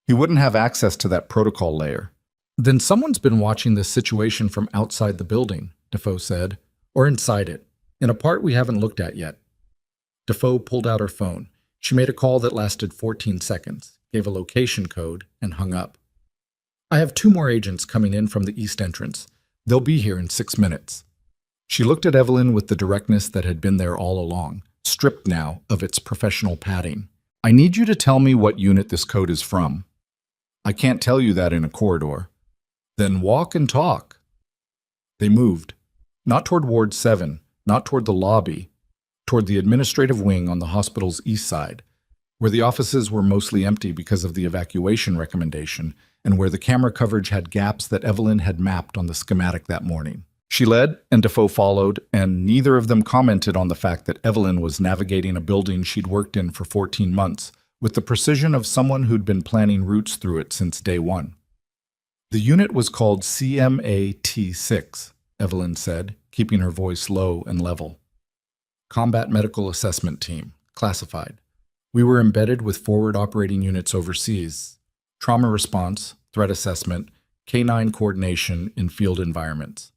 S1: He wouldn't have access to that protocol layer. Then someone's been watching this situation from outside the building, Defoe said, or inside it, in a part we haven't looked at yet. Defoe pulled out her phone. She made a call that lasted 14 seconds, gave a location code, and hung up. I have 2 more agents coming in from the east entrance. They'll be here in 6 minutes. She looked at Evelyn with the directness that had been there all along, stripped now of its professional padding. I need you to tell me what unit this code is from. I can't tell you that in a corridor. Then walk and talk. They moved. Not toward Ward 7, not toward the lobby, toward the administrative wing on the hospital's east side, where the offices were mostly empty because of the evacuation recommendation, and where the camera coverage had gaps that Evelyn had mapped on the schematic that morning. She led, and Defoe followed, and neither of them commented on the fact that Evelyn was navigating a building she'd worked in for 14 months, with the precision of someone who'd been planning routes through it since day one. The unit was called CMAT-6, Evelyn said, keeping her voice low and level. Combat Medical Assessment Team, classified. We were embedded with forward operating units overseas, trauma response, threat assessment, K-9 coordination in field environments.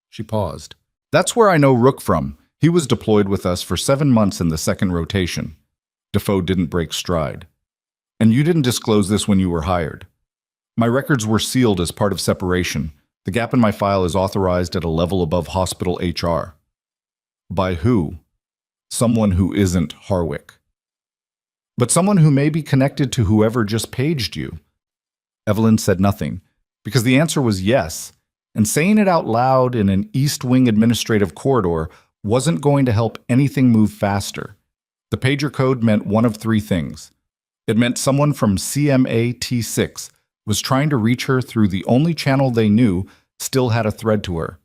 S1: She paused. That's where I know Rook from. He was deployed with us for 7 months in the second rotation. Defoe didn't break stride. And you didn't disclose this when you were hired. My records were sealed as part of separation. The gap in my file is authorized at a level above hospital HR. By who? Someone who isn't Harwick. But someone who may be connected to whoever just paged you. Evelyn said nothing, because the answer was yes, and saying it out loud in an East Wing administrative corridor wasn't going to help anything move faster. The pager code meant one of 3 things. It meant someone from CMAT-6 was trying to reach her through the only channel they knew still had a thread to her.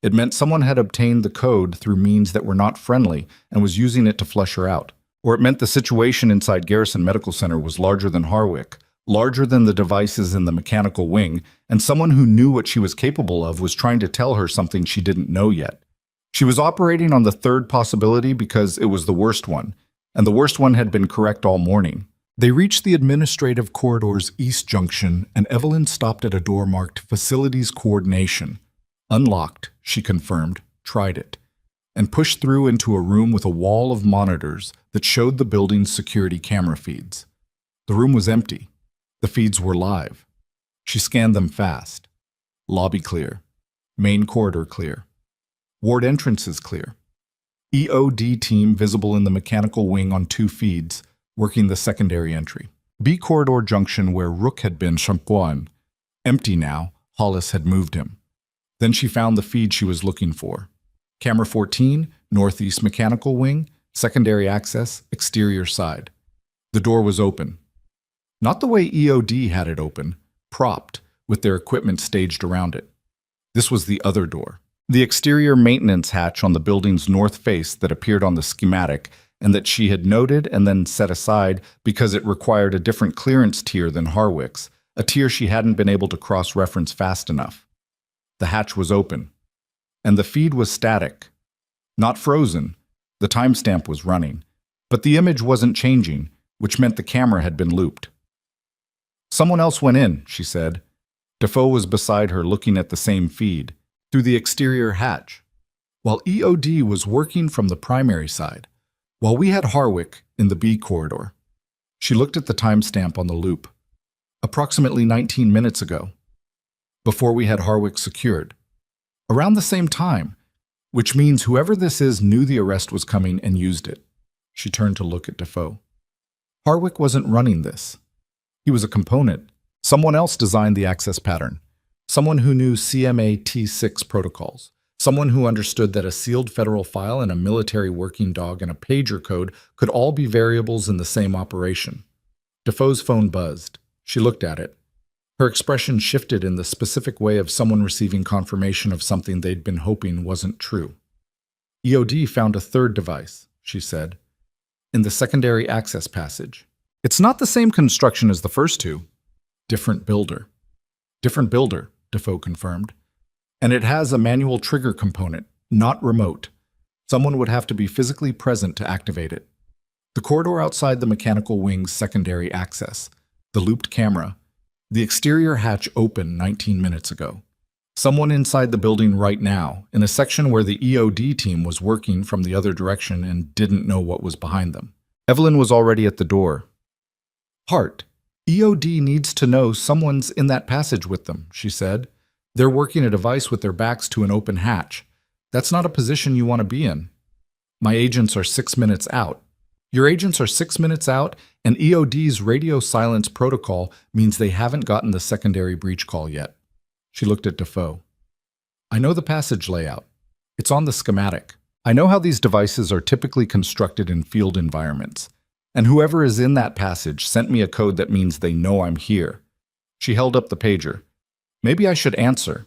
S1: It meant someone had obtained the code through means that were not friendly and was using it to flush her out. Or it meant the situation inside Garrison Medical Center was larger than Harwick, larger than the devices in the mechanical wing, and someone who knew what she was capable of was trying to tell her something she didn't know yet. She was operating on the third possibility because it was the worst one, and the worst one had been correct all morning. They reached the administrative corridor's east junction, and Evelyn stopped at a door marked Facilities Coordination. Unlocked, she confirmed, tried it, and pushed through into a room with a wall of monitors that showed the building's security camera feeds. The room was empty. The feeds were live. She scanned them fast. Lobby clear. Main corridor clear. Ward entrances clear. EOD team visible in the mechanical wing on 2 feeds, working the secondary entry. B corridor junction where Rook had been Shanquan. Empty now, Hollis had moved him. Then she found the feed she was looking for. Camera 14, northeast mechanical wing, secondary access, exterior side. The door was open. Not the way EOD had it open, propped, with their equipment staged around it. This was the other door. The exterior maintenance hatch on the building's north face that appeared on the schematic and that she had noted and then set aside because it required a different clearance tier than Harwick's, a tier she hadn't been able to cross-reference fast enough. The hatch was open, and the feed was static. Not frozen, the timestamp was running, but the image wasn't changing, which meant the camera had been looped. "Someone else went in," she said. Defoe was beside her looking at the same feed, through the exterior hatch, while EOD was working from the primary side, while we had Harwick in the B corridor. She looked at the timestamp on the loop. Approximately 19 minutes ago, before we had Harwick secured. Around the same time, which means whoever this is knew the arrest was coming and used it. She turned to look at Defoe. Harwick wasn't running this. He was a component. Someone else designed the access pattern. Someone who knew CMA T6 protocols. Someone who understood that a sealed federal file and a military working dog and a pager code could all be variables in the same operation. Defoe's phone buzzed. She looked at it. Her expression shifted in the specific way of someone receiving confirmation of something they'd been hoping wasn't true. EOD found a third device, she said, in the secondary access passage. It's not the same construction as the first two. Different builder. Different builder, Defoe confirmed. And it has a manual trigger component, not remote. Someone would have to be physically present to activate it. The corridor outside the mechanical wing's secondary access, the looped camera, the exterior hatch opened 19 minutes ago. Someone inside the building right now, in a section where the EOD team was working from the other direction and didn't know what was behind them. Evelyn was already at the door. Hart, EOD needs to know someone's in that passage with them, she said. They're working a device with their backs to an open hatch. That's not a position you want to be in. My agents are 6 minutes out. Your agents are 6 minutes out, and EOD's radio silence protocol means they haven't gotten the secondary breach call yet. She looked at Defoe. I know the passage layout. It's on the schematic. I know how these devices are typically constructed in field environments. And whoever is in that passage sent me a code that means they know I'm here. She held up the pager. Maybe I should answer.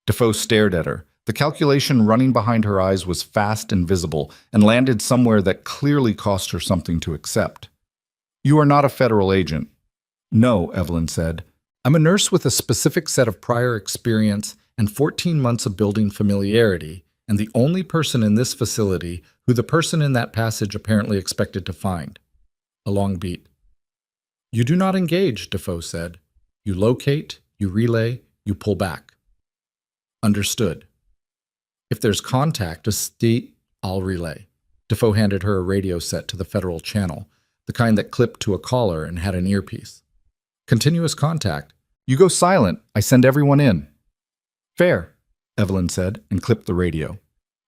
S1: Defoe stared at her. The calculation running behind her eyes was fast and visible and landed somewhere that clearly cost her something to accept. You are not a federal agent. No, Evelyn said. I'm a nurse with a specific set of prior experience and 14 months of building familiarity, and the only person in this facility who the person in that passage apparently expected to find. A long beat. You do not engage, Defoe said. You locate, you relay, you pull back. Understood. If there's contact, I'll relay. Defoe handed her a radio set to the federal channel, the kind that clipped to a collar and had an earpiece. Continuous contact. You go silent. I send everyone in. Fair, Evelyn said, and clipped the radio.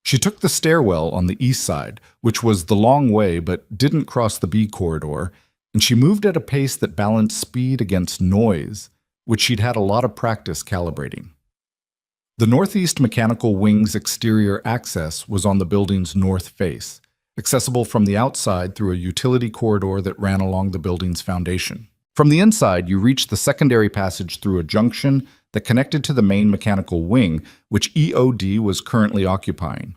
S1: She took the stairwell on the east side, which was the long way but didn't cross the B corridor, and she moved at a pace that balanced speed against noise, which she'd had a lot of practice calibrating. The northeast mechanical wing's exterior access was on the building's north face, accessible from the outside through a utility corridor that ran along the building's foundation. From the inside, you reached the secondary passage through a junction that connected to the main mechanical wing, which EOD was currently occupying.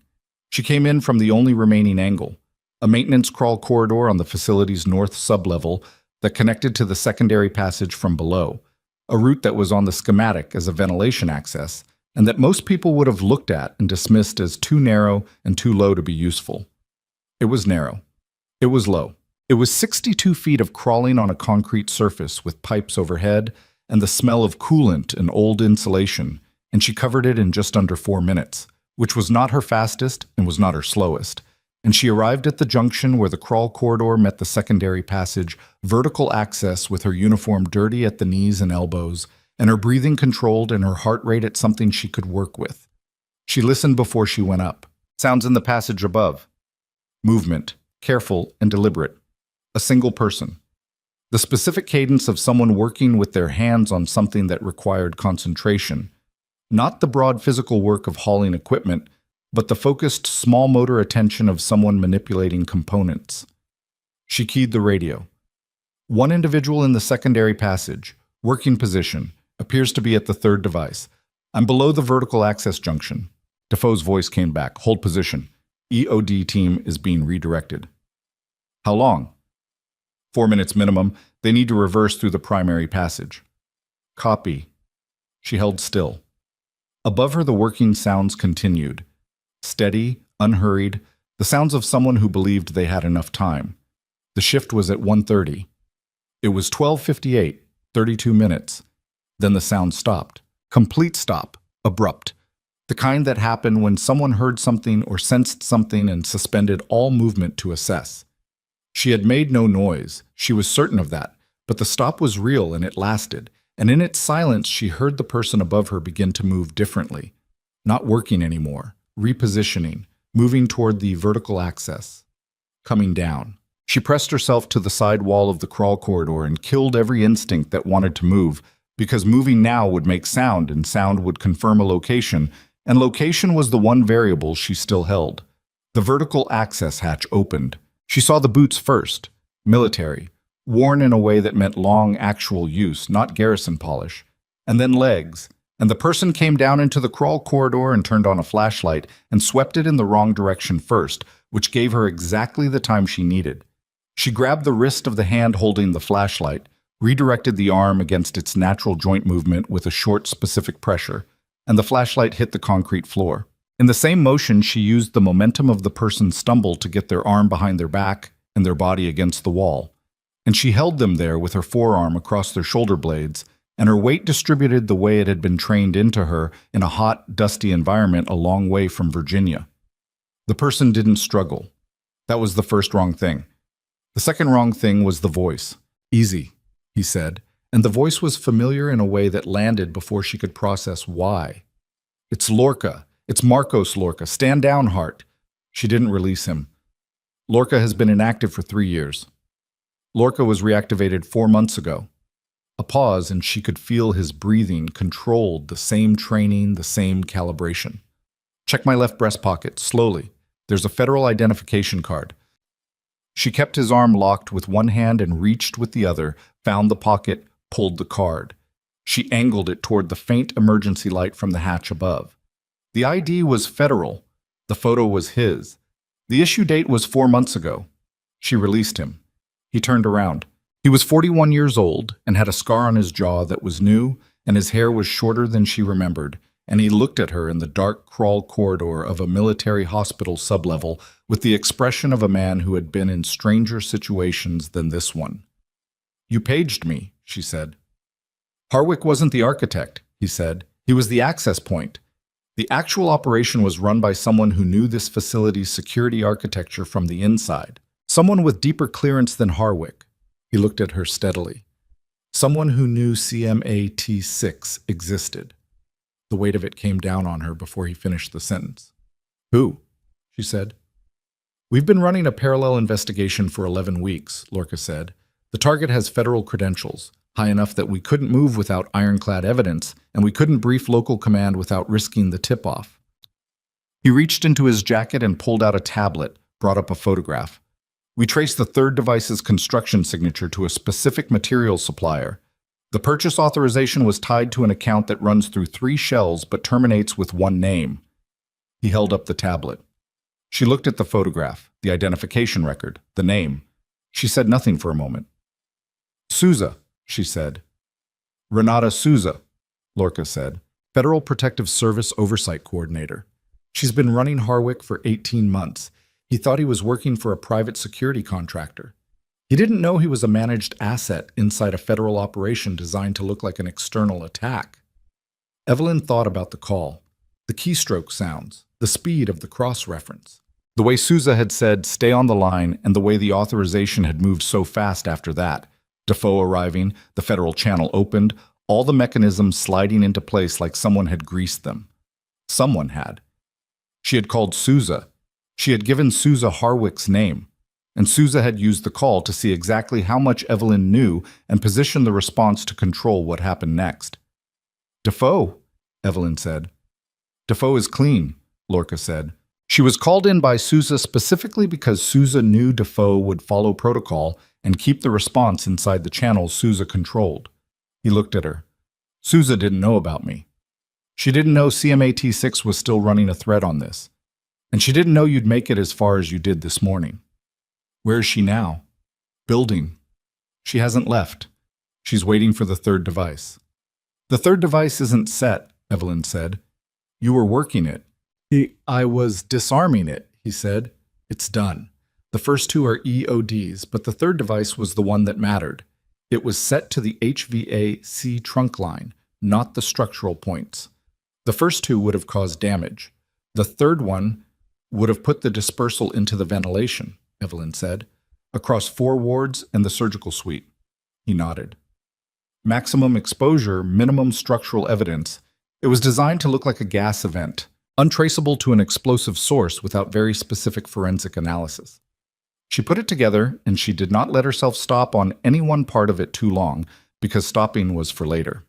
S1: She came in from the only remaining angle, a maintenance crawl corridor on the facility's north sublevel that connected to the secondary passage from below, a route that was on the schematic as a ventilation access, and that most people would have looked at and dismissed as too narrow and too low to be useful. It was narrow. It was low. It was 62 feet of crawling on a concrete surface with pipes overhead and the smell of coolant and old insulation, and she covered it in just under 4 minutes, which was not her fastest and was not her slowest. And she arrived at the junction where the crawl corridor met the secondary passage, vertical access with her uniform dirty at the knees and elbows, and her breathing controlled and her heart rate at something she could work with. She listened before she went up. Sounds in the passage above. Movement, careful and deliberate. A single person. The specific cadence of someone working with their hands on something that required concentration. Not the broad physical work of hauling equipment, but the focused small motor attention of someone manipulating components. She keyed the radio. One individual in the secondary passage, working position, appears to be at the third device. I'm below the vertical access junction. Defoe's voice came back. Hold position. EOD team is being redirected. How long? 4 minutes minimum. They need to reverse through the primary passage. Copy. She held still. Above her, the working sounds continued. Steady, unhurried, the sounds of someone who believed they had enough time. The shift was at 1:30. It was 12:58, 32 minutes. Then the sound stopped. Complete stop. Abrupt. The kind that happened when someone heard something or sensed something and suspended all movement to assess. She had made no noise, she was certain of that, but the stop was real and it lasted, and in its silence she heard the person above her begin to move differently. Not working anymore, repositioning, moving toward the vertical access. Coming down. She pressed herself to the side wall of the crawl corridor and killed every instinct that wanted to move, because moving now would make sound and sound would confirm a location, and location was the one variable she still held. The vertical access hatch opened. She saw the boots first, military, worn in a way that meant long actual use, not garrison polish, and then legs, and the person came down into the crawl corridor and turned on a flashlight and swept it in the wrong direction first, which gave her exactly the time she needed. She grabbed the wrist of the hand holding the flashlight, redirected the arm against its natural joint movement with a short, specific pressure, and the flashlight hit the concrete floor. In the same motion, she used the momentum of the person's stumble to get their arm behind their back and their body against the wall. And she held them there with her forearm across their shoulder blades, and her weight distributed the way it had been trained into her in a hot, dusty environment a long way from Virginia. The person didn't struggle. That was the first wrong thing. The second wrong thing was the voice. Easy, he said, and the voice was familiar in a way that landed before she could process why. It's Lorca. It's Marcos Lorca. Stand down, Hart. She didn't release him. Lorca has been inactive for 3 years. Lorca was reactivated 4 months ago. A pause, and she could feel his breathing, controlled, the same training, the same calibration. Check my left breast pocket, slowly. There's a federal identification card. She kept his arm locked with one hand and reached with the other, found the pocket, pulled the card. She angled it toward the faint emergency light from the hatch above. The ID was federal. The photo was his. The issue date was 4 months ago. She released him. He turned around. He was 41 years old and had a scar on his jaw that was new, and his hair was shorter than she remembered, and he looked at her in the dark crawl corridor of a military hospital sublevel with the expression of a man who had been in stranger situations than this one. You paged me, she said. Harwick wasn't the architect, he said. He was the access point. The actual operation was run by someone who knew this facility's security architecture from the inside. Someone with deeper clearance than Harwick. He looked at her steadily. Someone who knew CMAT-6 existed. The weight of it came down on her before he finished the sentence. Who? She said. We've been running a parallel investigation for 11 weeks, Lorca said. The target has federal credentials, high enough that we couldn't move without ironclad evidence, and we couldn't brief local command without risking the tip-off. He reached into his jacket and pulled out a tablet, brought up a photograph. We traced the third device's construction signature to a specific material supplier. The purchase authorization was tied to an account that runs through 3 shells but terminates with one name. He held up the tablet. She looked at the photograph, the identification record, the name. She said nothing for a moment. Souza, she said. Renata Souza, Lorca said, Federal Protective Service Oversight Coordinator. She's been running Harwick for 18 months. He thought he was working for a private security contractor. He didn't know he was a managed asset inside a federal operation designed to look like an external attack. Evelyn thought about the call, the keystroke sounds, the speed of the cross-reference. The way Souza had said, "Stay on the line," and the way the authorization had moved so fast after that. Defoe arriving, the federal channel opened, all the mechanisms sliding into place like someone had greased them. Someone had. She had called Souza. She had given Souza Harwick's name. And Souza had used the call to see exactly how much Evelyn knew and position the response to control what happened next. "Defoe," Evelyn said. "Defoe is clean," Lorca said. She was called in by Souza specifically because Souza knew Defoe would follow protocol and keep the response inside the channels Souza controlled. He looked at her. "Souza didn't know about me. She didn't know CMAT6 was still running a thread on this. And she didn't know you'd make it as far as you did this morning. Where is she now?" "Building. She hasn't left. She's waiting for the third device." "The third device isn't set," Evelyn said. "You were working it." I was disarming it," he said. "It's done. The first two are EODs, but the third device was the one that mattered. It was set to the HVAC trunk line, not the structural points. The first two would have caused damage. The third one would have put the dispersal into the ventilation," Evelyn said, "across 4 wards and the surgical suite." He nodded. "Maximum exposure, minimum structural evidence. It was designed to look like a gas event, untraceable to an explosive source without very specific forensic analysis." She put it together, and she did not let herself stop on any one part of it too long, because stopping was for later.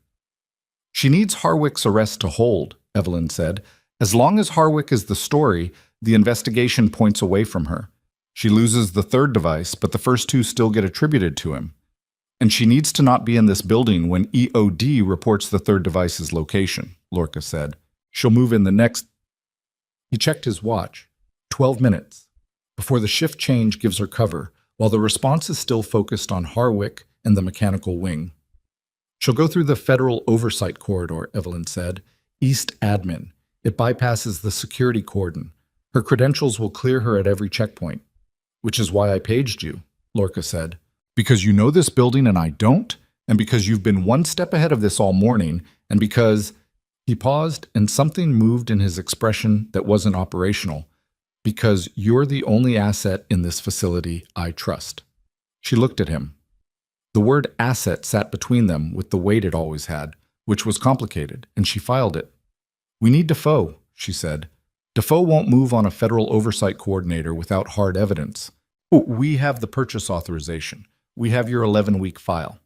S1: "She needs Harwick's arrest to hold," Evelyn said. "As long as Harwick is the story, the investigation points away from her. She loses the third device, but the first two still get attributed to him. And she needs to not be in this building when EOD reports the third device's location," Lorca said. "She'll move in the next..." He checked his watch. 12 minutes. Before the shift change gives her cover, while the response is still focused on Harwick and the mechanical wing. "She'll go through the federal oversight corridor," Evelyn said. "East admin. It bypasses the security cordon. Her credentials will clear her at every checkpoint." "Which is why I paged you," Lorca said. "Because you know this building and I don't, and because you've been one step ahead of this all morning, and because..." He paused, and something moved in his expression that wasn't operational. "Because you're the only asset in this facility I trust." She looked at him. The word asset sat between them with the weight it always had, which was complicated, and she filed it. "We need Defoe," she said. "Defoe won't move on a federal oversight coordinator without hard evidence." "We have the purchase authorization. We have your 11-week file."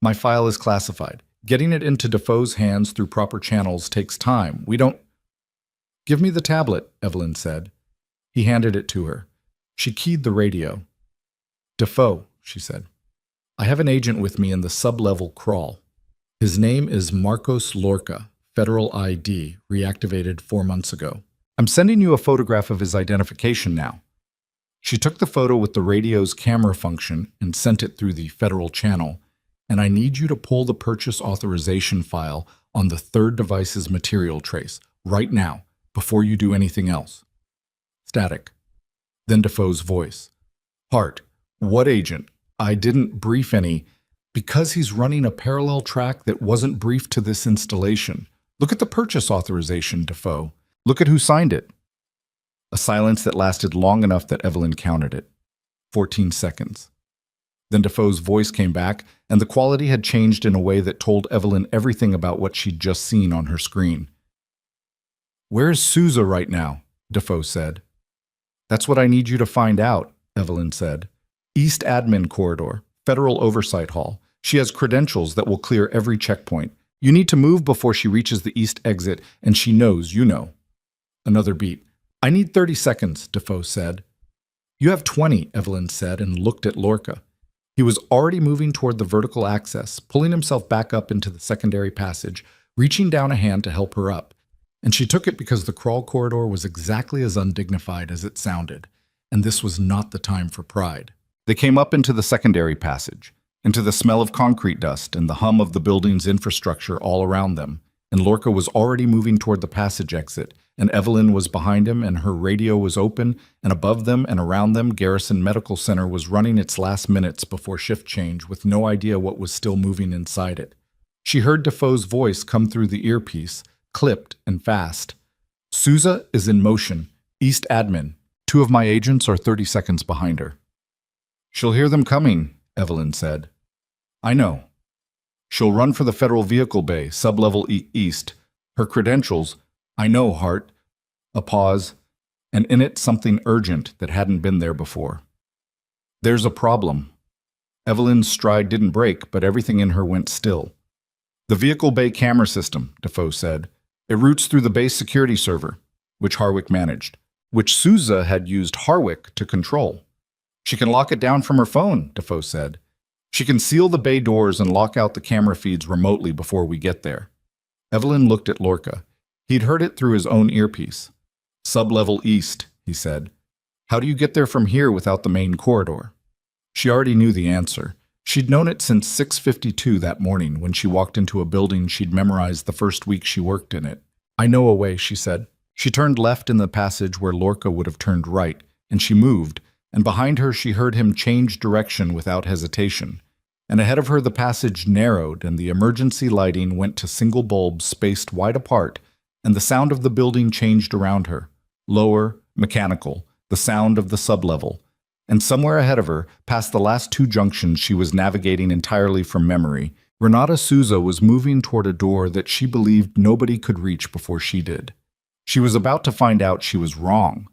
S1: "My file is classified. Getting it into Defoe's hands through proper channels takes time. We don't..." "Give me the tablet," Evelyn said. He handed it to her. She keyed the radio. "Defoe," she said. "I have an agent with me in the sub-level crawl. His name is Marcos Lorca, federal ID, reactivated 4 months ago. I'm sending you a photograph of his identification now." She took the photo with the radio's camera function and sent it through the federal channel. "And I need you to pull the purchase authorization file on the third device's material trace, right now, before you do anything else." Static. Then Defoe's voice. "Hart, what agent? I didn't brief any..." "Because he's running a parallel track that wasn't briefed to this installation. Look at the purchase authorization, Defoe. Look at who signed it." A silence that lasted long enough that Evelyn counted it. 14 seconds. Then Defoe's voice came back, and the quality had changed in a way that told Evelyn everything about what she'd just seen on her screen. "Where's Souza right now?" Defoe said. "That's what I need you to find out," Evelyn said. "East Admin Corridor, Federal Oversight Hall. She has credentials that will clear every checkpoint. You need to move before she reaches the east exit, and she knows you know." Another beat. "I need 30 seconds, Defoe said. "You have 20, Evelyn said, and looked at Lorca. He was already moving toward the vertical access, pulling himself back up into the secondary passage, reaching down a hand to help her up. And she took it because the crawl corridor was exactly as undignified as it sounded, and this was not the time for pride. They came up into the secondary passage, into the smell of concrete dust and the hum of the building's infrastructure all around them, and Lorca was already moving toward the passage exit, and Evelyn was behind him, and her radio was open, and above them and around them, Garrison Medical Center was running its last minutes before shift change with no idea what was still moving inside it. She heard Defoe's voice come through the earpiece, clipped and fast. Souza is in motion. East admin. 2 of my agents are 30 seconds behind her. She'll hear them coming, Evelyn said. I know. She'll run for the Federal Vehicle Bay, sublevel East. Her credentials, I know, Hart. A pause, and in it something urgent that hadn't been there before. There's a problem. Evelyn's stride didn't break, but everything in her went still. The Vehicle Bay camera system, Defoe said. It routes through the base security server, which Harwick managed, which Souza had used Harwick to control. She can lock it down from her phone, Defoe said. She can seal the bay doors and lock out the camera feeds remotely before we get there. Evelyn looked at Lorca. He'd heard it through his own earpiece. Sublevel East, he said. How do you get there from here without the main corridor? She already knew the answer. She'd known it since 6:52 that morning when she walked into a building she'd memorized the first week she worked in it. I know a way, she said. She turned left in the passage where Lorca would have turned right, and she moved, and behind her she heard him change direction without hesitation. And ahead of her the passage narrowed and the emergency lighting went to single bulbs spaced wide apart, and the sound of the building changed around her. Lower, mechanical, the sound of the sublevel. And somewhere ahead of her, past the last 2 junctions she was navigating entirely from memory, Renata Souza was moving toward a door that she believed nobody could reach before she did. She was about to find out she was wrong.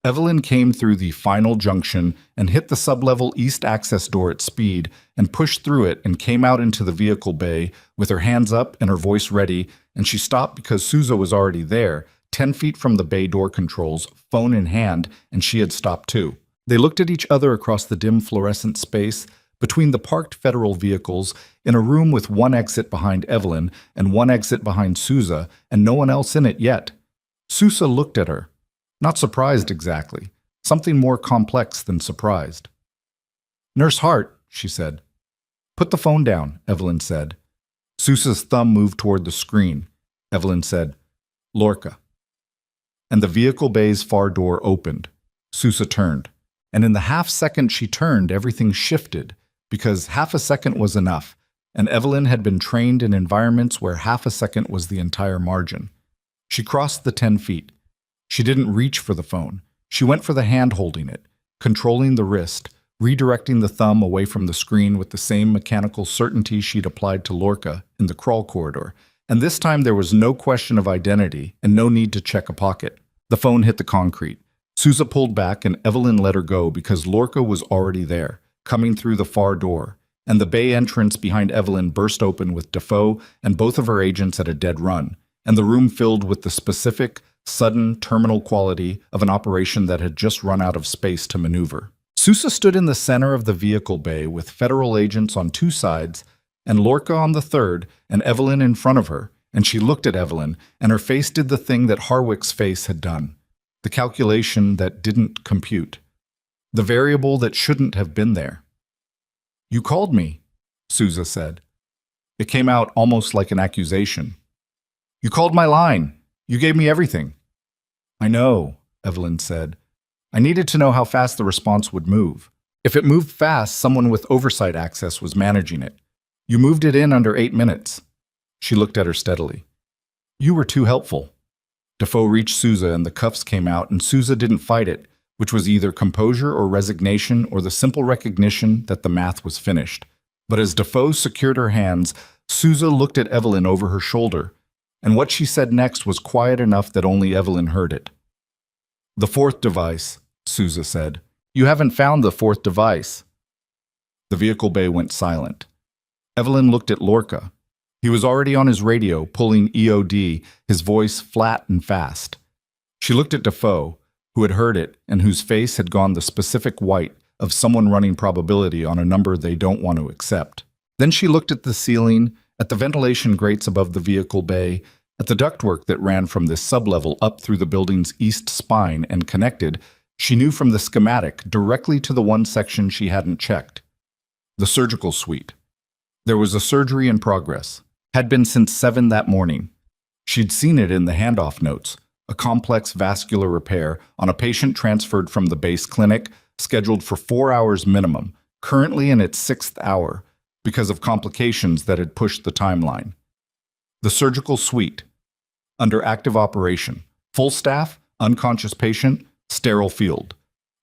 S1: Evelyn came through the final junction and hit the sublevel East access door at speed and pushed through it and came out into the vehicle bay with her hands up and her voice ready, and she stopped because Souza was already there, 10 feet from the bay door controls, phone in hand, and she had stopped too. They looked at each other across the dim fluorescent space between the parked federal vehicles in a room with 1 exit behind Evelyn and 1 exit behind Souza and no one else in it yet. Souza looked at her. Not surprised exactly. Something more complex than surprised. Nurse Hart, she said. Put the phone down, Evelyn said. Sousa's thumb moved toward the screen. Evelyn said, Lorca. And the vehicle bay's far door opened. Sousa turned. And in the half-second she turned, everything shifted, because half a second was enough, and Evelyn had been trained in environments where half a second was the entire margin. She crossed the 10 feet. She didn't reach for the phone. She went for the hand holding it, controlling the wrist, redirecting the thumb away from the screen with the same mechanical certainty she'd applied to Lorca in the crawl corridor. And this time there was no question of identity and no need to check a pocket. The phone hit the concrete. Souza pulled back and Evelyn let her go because Lorca was already there, coming through the far door, and the bay entrance behind Evelyn burst open with Defoe and both of her agents at a dead run, and the room filled with the specific, sudden, terminal quality of an operation that had just run out of space to maneuver. Sousa stood in the center of the vehicle bay with federal agents on 2 sides and Lorca on the third and Evelyn in front of her, and she looked at Evelyn, and her face did the thing that Harwick's face had done. The calculation that didn't compute. The variable that shouldn't have been there. You called me, Sousa said. It came out almost like an accusation. You called my line. You gave me everything. I know, Evelyn said. I needed to know how fast the response would move. If it moved fast, someone with oversight access was managing it. You moved it in under 8 minutes. She looked at her steadily. You were too helpful. Defoe reached Sousa and the cuffs came out, and Sousa didn't fight it, which was either composure or resignation or the simple recognition that the math was finished. But as Defoe secured her hands, Sousa looked at Evelyn over her shoulder, and what she said next was quiet enough that only Evelyn heard it. The 4th device, Sousa said. You haven't found the 4th device. The vehicle bay went silent. Evelyn looked at Lorca. He was already on his radio, pulling EOD, his voice flat and fast. She looked at Defoe, who had heard it and whose face had gone the specific white of someone running probability on a number they don't want to accept. Then she looked at the ceiling, at the ventilation grates above the vehicle bay, at the ductwork that ran from this sublevel up through the building's east spine and connected, she knew from the schematic, directly to the one section she hadn't checked. The surgical suite. There was a surgery in progress. Had been since 7 that morning. She'd seen it in the handoff notes, a complex vascular repair on a patient transferred from the base clinic, scheduled for 4 hours minimum, currently in its 6th hour, because of complications that had pushed the timeline. The surgical suite, under active operation, full staff, unconscious patient, sterile field.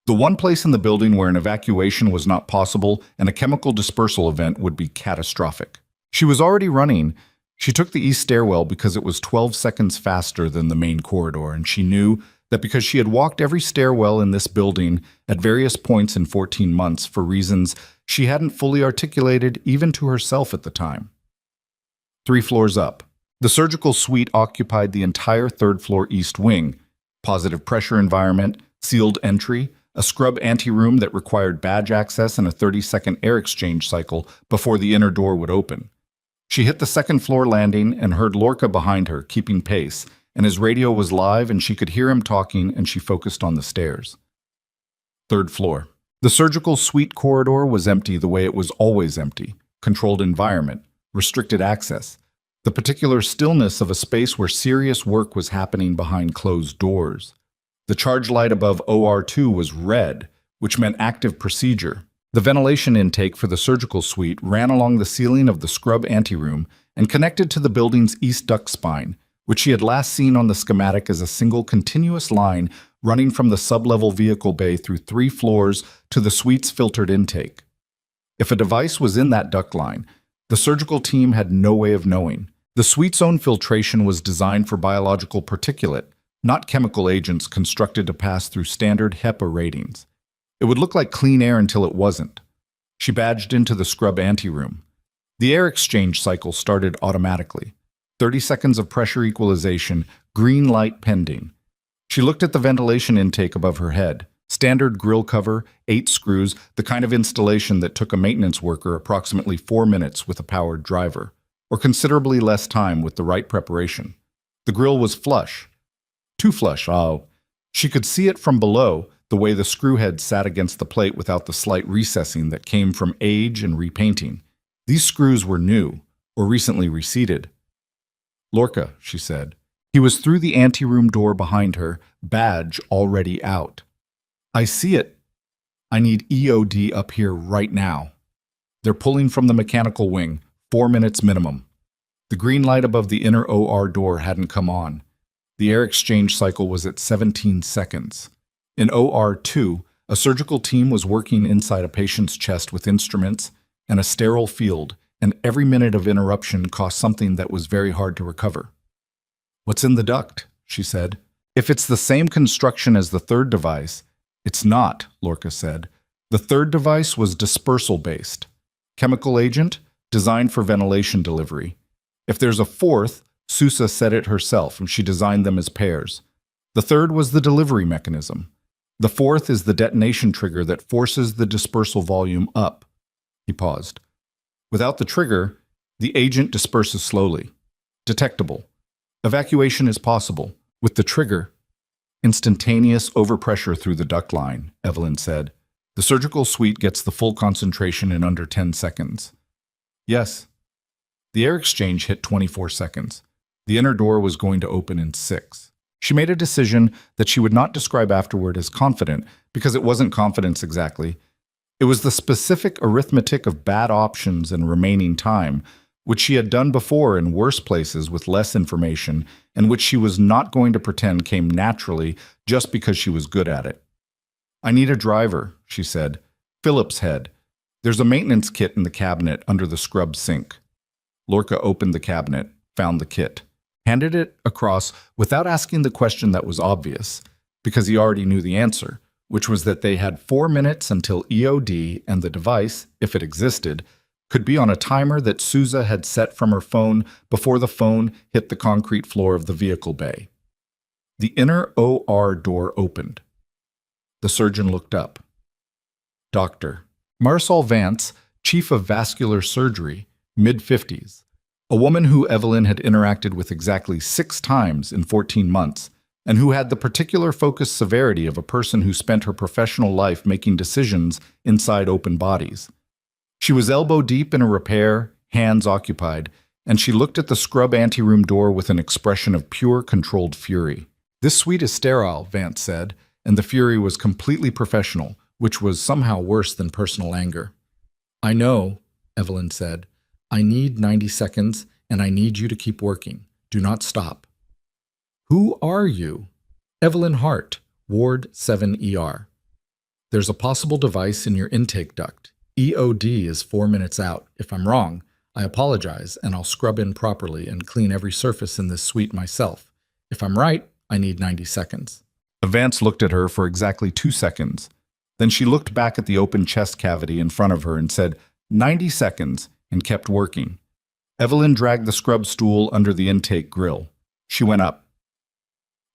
S1: The one place in the building where an evacuation was not possible and a chemical dispersal event would be catastrophic. She was already running. She took the east stairwell because it was 12 seconds faster than the main corridor, and she knew that because she had walked every stairwell in this building at various points in 14 months for reasons she hadn't fully articulated even to herself at the time. 3 floors up. The surgical suite occupied the entire 3rd floor east wing, positive pressure environment, sealed entry, a scrub anteroom that required badge access and a 30-second air exchange cycle before the inner door would open. She hit the 2nd floor landing and heard Lorca behind her, keeping pace, and his radio was live and she could hear him talking, and she focused on the stairs. 3rd floor. The surgical suite corridor was empty the way it was always empty. Controlled environment, restricted access, the particular stillness of a space where serious work was happening behind closed doors. The charge light above OR2 was red, which meant active procedure. The ventilation intake for the surgical suite ran along the ceiling of the scrub anteroom and connected to the building's east duct spine, which she had last seen on the schematic as a single continuous line running from the sub-level vehicle bay through 3 floors to the suite's filtered intake. If a device was in that duct line, the surgical team had no way of knowing. The suite's own filtration was designed for biological particulate, not chemical agents constructed to pass through standard HEPA ratings. It would look like clean air until it wasn't. She badged into the scrub anteroom. The air exchange cycle started automatically. 30 seconds of pressure equalization, green light pending. She looked at the ventilation intake above her head. Standard grill cover, 8 screws, the kind of installation that took a maintenance worker approximately 4 minutes with a powered driver, or considerably less time with the right preparation. The grill was flush. Too flush, oh. She could see it from below, the way the screw head sat against the plate without the slight recessing that came from age and repainting. These screws were new, or recently reseated. Lorca, she said. He was through the anteroom door behind her, badge already out. I see it. I need EOD up here right now. They're pulling from the mechanical wing, 4 minutes minimum. The green light above the inner OR door hadn't come on. The air exchange cycle was at 17 seconds. In OR2, a surgical team was working inside a patient's chest with instruments and a sterile field, and every minute of interruption cost something that was very hard to recover. What's in the duct? She said. If it's the same construction as the 3rd device, it's not, Lorca said. The 3rd device was dispersal-based. Chemical agent, designed for ventilation delivery. If there's a 4th, Sousa said it herself, and she designed them as pairs. The 3rd was the delivery mechanism. The 4th is the detonation trigger that forces the dispersal volume up. He paused. Without the trigger, the agent disperses slowly. Detectable. Evacuation is possible. With the trigger, instantaneous overpressure through the duct line, Evelyn said. The surgical suite gets the full concentration in under 10 seconds. Yes. The air exchange hit 24 seconds. The inner door was going to open in 6. She made a decision that she would not describe afterward as confident, because it wasn't confidence exactly. It was the specific arithmetic of bad options and remaining time, which she had done before in worse places with less information, and which she was not going to pretend came naturally just because she was good at it. I need a driver, she said. Philip's head. There's a maintenance kit in the cabinet under the scrub sink. Lorca opened the cabinet, found the kit, handed it across without asking the question that was obvious, because he already knew the answer, which was that they had 4 minutes until EOD, and the device, if it existed, could be on a timer that Sousa had set from her phone before the phone hit the concrete floor of the vehicle bay. The inner OR door opened. The surgeon looked up. Doctor. Marisol Vance, Chief of Vascular Surgery, mid-50s. A woman who Evelyn had interacted with exactly 6 times in 14 months, and who had the particular focused severity of a person who spent her professional life making decisions inside open bodies. She was elbow-deep in a repair, hands occupied, and she looked at the scrub anteroom door with an expression of pure, controlled fury. "This suite is sterile," Vance said, and the fury was completely professional, which was somehow worse than personal anger. "I know," Evelyn said. "I need 90 seconds, and I need you to keep working. Do not stop." "Who are you?" "Evelyn Hart, Ward 7ER. There's a possible device in your intake duct. EOD is 4 minutes out. If I'm wrong, I apologize, and I'll scrub in properly and clean every surface in this suite myself. If I'm right, I need 90 seconds. Vance looked at her for exactly 2 seconds. Then she looked back at the open chest cavity in front of her and said, 90 seconds, and kept working. Evelyn dragged the scrub stool under the intake grill. She went up.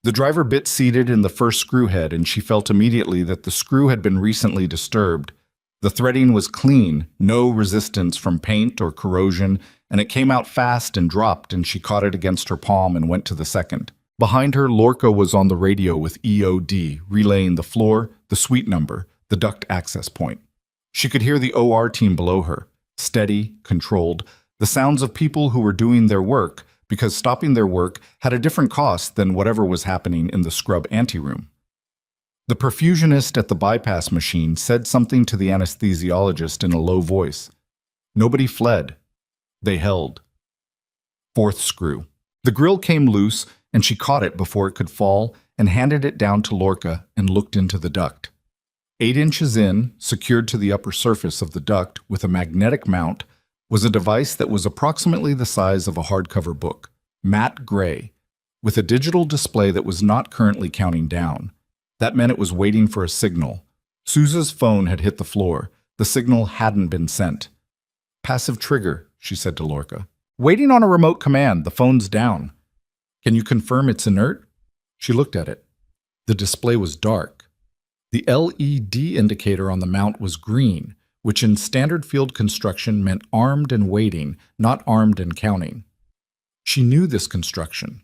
S1: The driver bit seated in the first screw head, and she felt immediately that the screw had been recently disturbed. The threading was clean, no resistance from paint or corrosion, and it came out fast and dropped, and she caught it against her palm and went to the second. Behind her, Lorca was on the radio with EOD, relaying the floor, the suite number, the duct access point. She could hear the OR team below her, steady, controlled, the sounds of people who were doing their work, because stopping their work had a different cost than whatever was happening in the scrub anteroom. The perfusionist at the bypass machine said something to the anesthesiologist in a low voice. Nobody fled. They held. Fourth screw. The grill came loose, and she caught it before it could fall and handed it down to Lorca and looked into the duct. 8 inches in, secured to the upper surface of the duct with a magnetic mount, was a device that was approximately the size of a hardcover book, matte gray, with a digital display that was not currently counting down. That meant it was waiting for a signal. Sousa's phone had hit the floor. The signal hadn't been sent. "Passive trigger," she said to Lorca. "Waiting on a remote command. The phone's down. Can you confirm it's inert?" She looked at it. The display was dark. The LED indicator on the mount was green, which in standard field construction meant armed and waiting, not armed and counting. She knew this construction.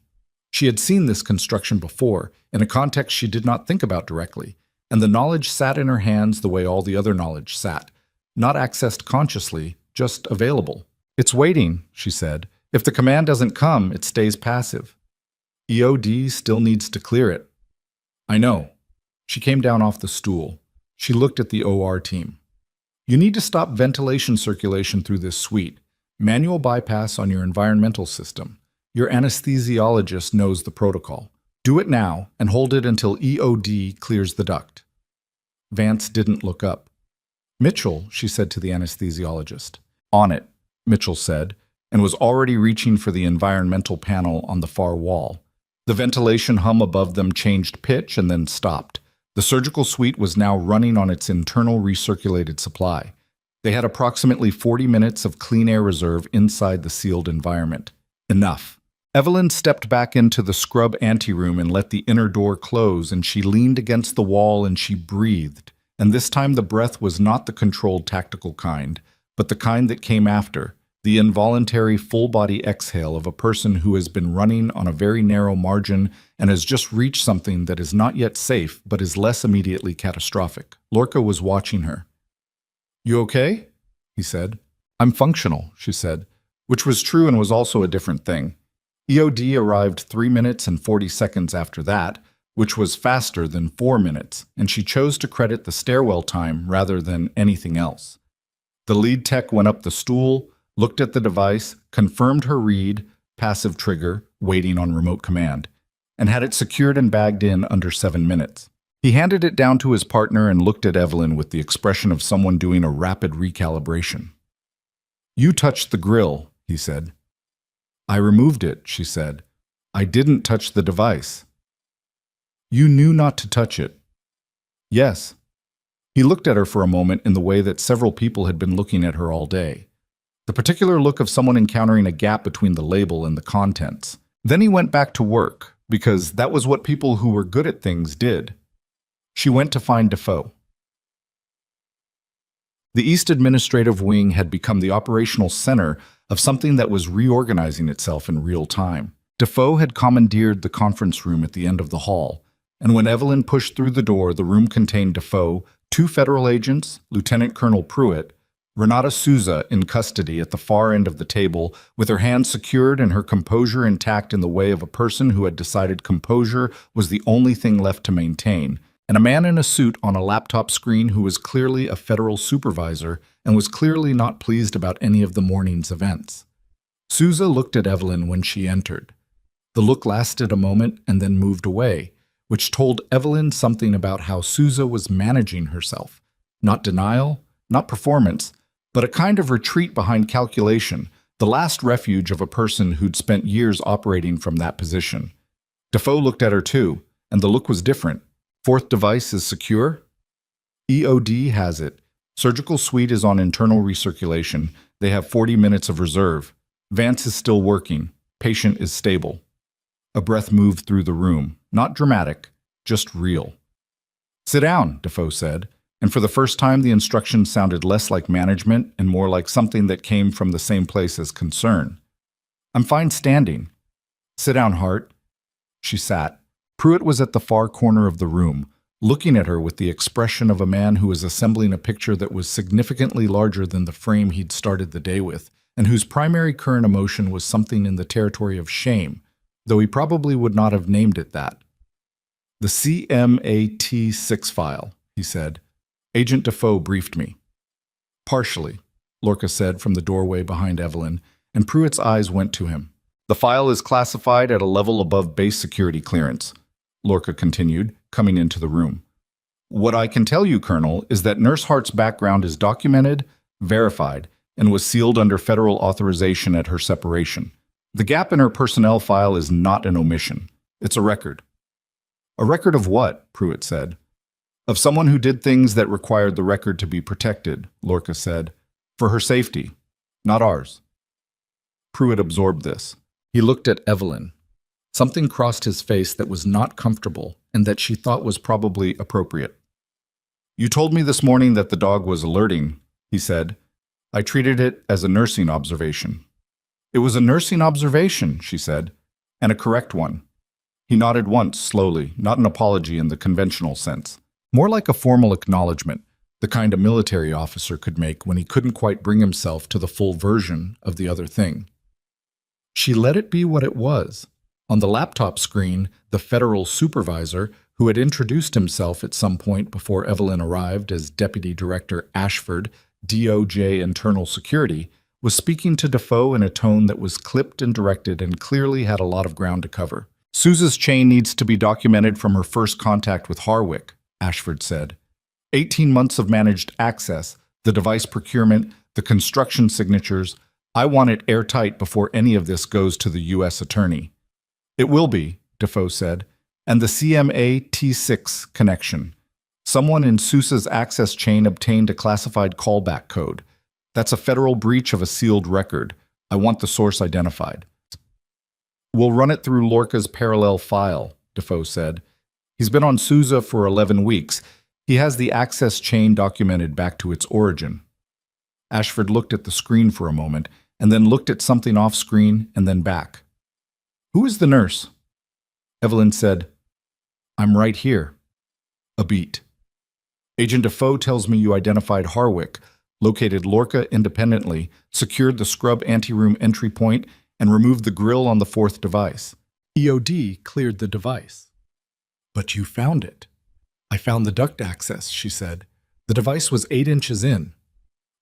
S1: She had seen this construction before, in a context she did not think about directly, and the knowledge sat in her hands the way all the other knowledge sat, not accessed consciously, just available. "It's waiting," she said. "If the command doesn't come, it stays passive. EOD still needs to clear it." "I know." She came down off the stool. She looked at the OR team. "You need to stop ventilation circulation through this suite. Manual bypass on your environmental system. Your anesthesiologist knows the protocol. Do it now and hold it until EOD clears the duct." Vance didn't look up. "Mitchell," she said to the anesthesiologist. "On it," Mitchell said, and was already reaching for the environmental panel on the far wall. The ventilation hum above them changed pitch and then stopped. The surgical suite was now running on its internal recirculated supply. They had approximately 40 minutes of clean air reserve inside the sealed environment. Enough. Evelyn stepped back into the scrub anteroom and let the inner door close, and she leaned against the wall and she breathed. And this time the breath was not the controlled tactical kind, but the kind that came after, the involuntary full-body exhale of a person who has been running on a very narrow margin and has just reached something that is not yet safe but is less immediately catastrophic. Lorca was watching her. "You okay?" he said. "I'm functional," she said, which was true and was also a different thing. EOD arrived 3 minutes and 40 seconds after that, which was faster than 4 minutes, and she chose to credit the stairwell time rather than anything else. The lead tech went up the stool, looked at the device, confirmed her read, passive trigger, waiting on remote command, and had it secured and bagged in under 7 minutes. He handed it down to his partner and looked at Evelyn with the expression of someone doing a rapid recalibration. "You touched the grill," he said. "I removed it," she said. "I didn't touch the device." "You knew not to touch it." "Yes." He looked at her for a moment in the way that several people had been looking at her all day. The particular look of someone encountering a gap between the label and the contents. Then he went back to work, because that was what people who were good at things did. She went to find Defoe. The East Administrative Wing had become the operational center of something that was reorganizing itself in real time. Defoe had commandeered the conference room at the end of the hall, and when Evelyn pushed through the door, the room contained Defoe, 2 federal agents, Lieutenant Colonel Pruitt, Renata Souza in custody at the far end of the table, with her hands secured and her composure intact in the way of a person who had decided composure was the only thing left to maintain, and a man in a suit on a laptop screen who was clearly a federal supervisor and was clearly not pleased about any of the morning's events. Souza looked at Evelyn when she entered. The look lasted a moment and then moved away, which told Evelyn something about how Souza was managing herself. Not denial, not performance, but a kind of retreat behind calculation, the last refuge of a person who'd spent years operating from that position. Defoe looked at her too, and the look was different. Fourth device is secure? EOD has it. Surgical suite is on internal recirculation. They have 40 minutes of reserve. Vance is still working. Patient is stable. A breath moved through the room. Not dramatic, just real. Sit down, Defoe said, and for the first time the instructions sounded less like management and more like something that came from the same place as concern. I'm fine standing. Sit down, Hart. She sat. Pruitt was at the far corner of the room, looking at her with the expression of a man who was assembling a picture that was significantly larger than the frame he'd started the day with, and whose primary current emotion was something in the territory of shame, though he probably would not have named it that. The CMAT6 file, he said. Agent Defoe briefed me. Partially, Lorca said from the doorway behind Evelyn, and Pruitt's eyes went to him. The file is classified at a level above base security clearance, Lorca continued, coming into the room. What I can tell you, Colonel, is that Nurse Hart's background is documented, verified, and was sealed under federal authorization at her separation. The gap in her personnel file is not an omission. It's a record. A record of what? Pruitt said. Of someone who did things that required the record to be protected, Lorca said. For her safety, not ours. Pruitt absorbed this. He looked at Evelyn. Something crossed his face that was not comfortable and that she thought was probably appropriate. You told me this morning that the dog was alerting, he said. I treated it as a nursing observation. It was a nursing observation, she said, and a correct one. He nodded once, slowly, not an apology in the conventional sense. More like a formal acknowledgement, the kind a military officer could make when he couldn't quite bring himself to the full version of the other thing. She let it be what it was. On the laptop screen, the federal supervisor, who had introduced himself at some point before Evelyn arrived as Deputy Director Ashford, DOJ Internal Security, was speaking to Defoe in a tone that was clipped and directed and clearly had a lot of ground to cover. Sousa's chain needs to be documented from her first contact with Harwick, Ashford said. 18 months of managed access, the device procurement, the construction signatures. I want it airtight before any of this goes to the U.S. Attorney. It will be, Defoe said, and the CMAT6 connection. Someone in Sousa's access chain obtained a classified callback code. That's a federal breach of a sealed record. I want the source identified. We'll run it through Lorca's parallel file, Defoe said. He's been on Sousa for 11 weeks. He has the access chain documented back to its origin. Ashford looked at the screen for a moment, and then looked at something off-screen and then back. Who is the nurse? Evelyn said, I'm right here. A beat. Agent Defoe tells me you identified Harwick, located Lorca independently, secured the scrub anteroom entry point, and removed the grill on the fourth device. EOD cleared the device. But you found it. I found the duct access, she said. The device was 8 inches in.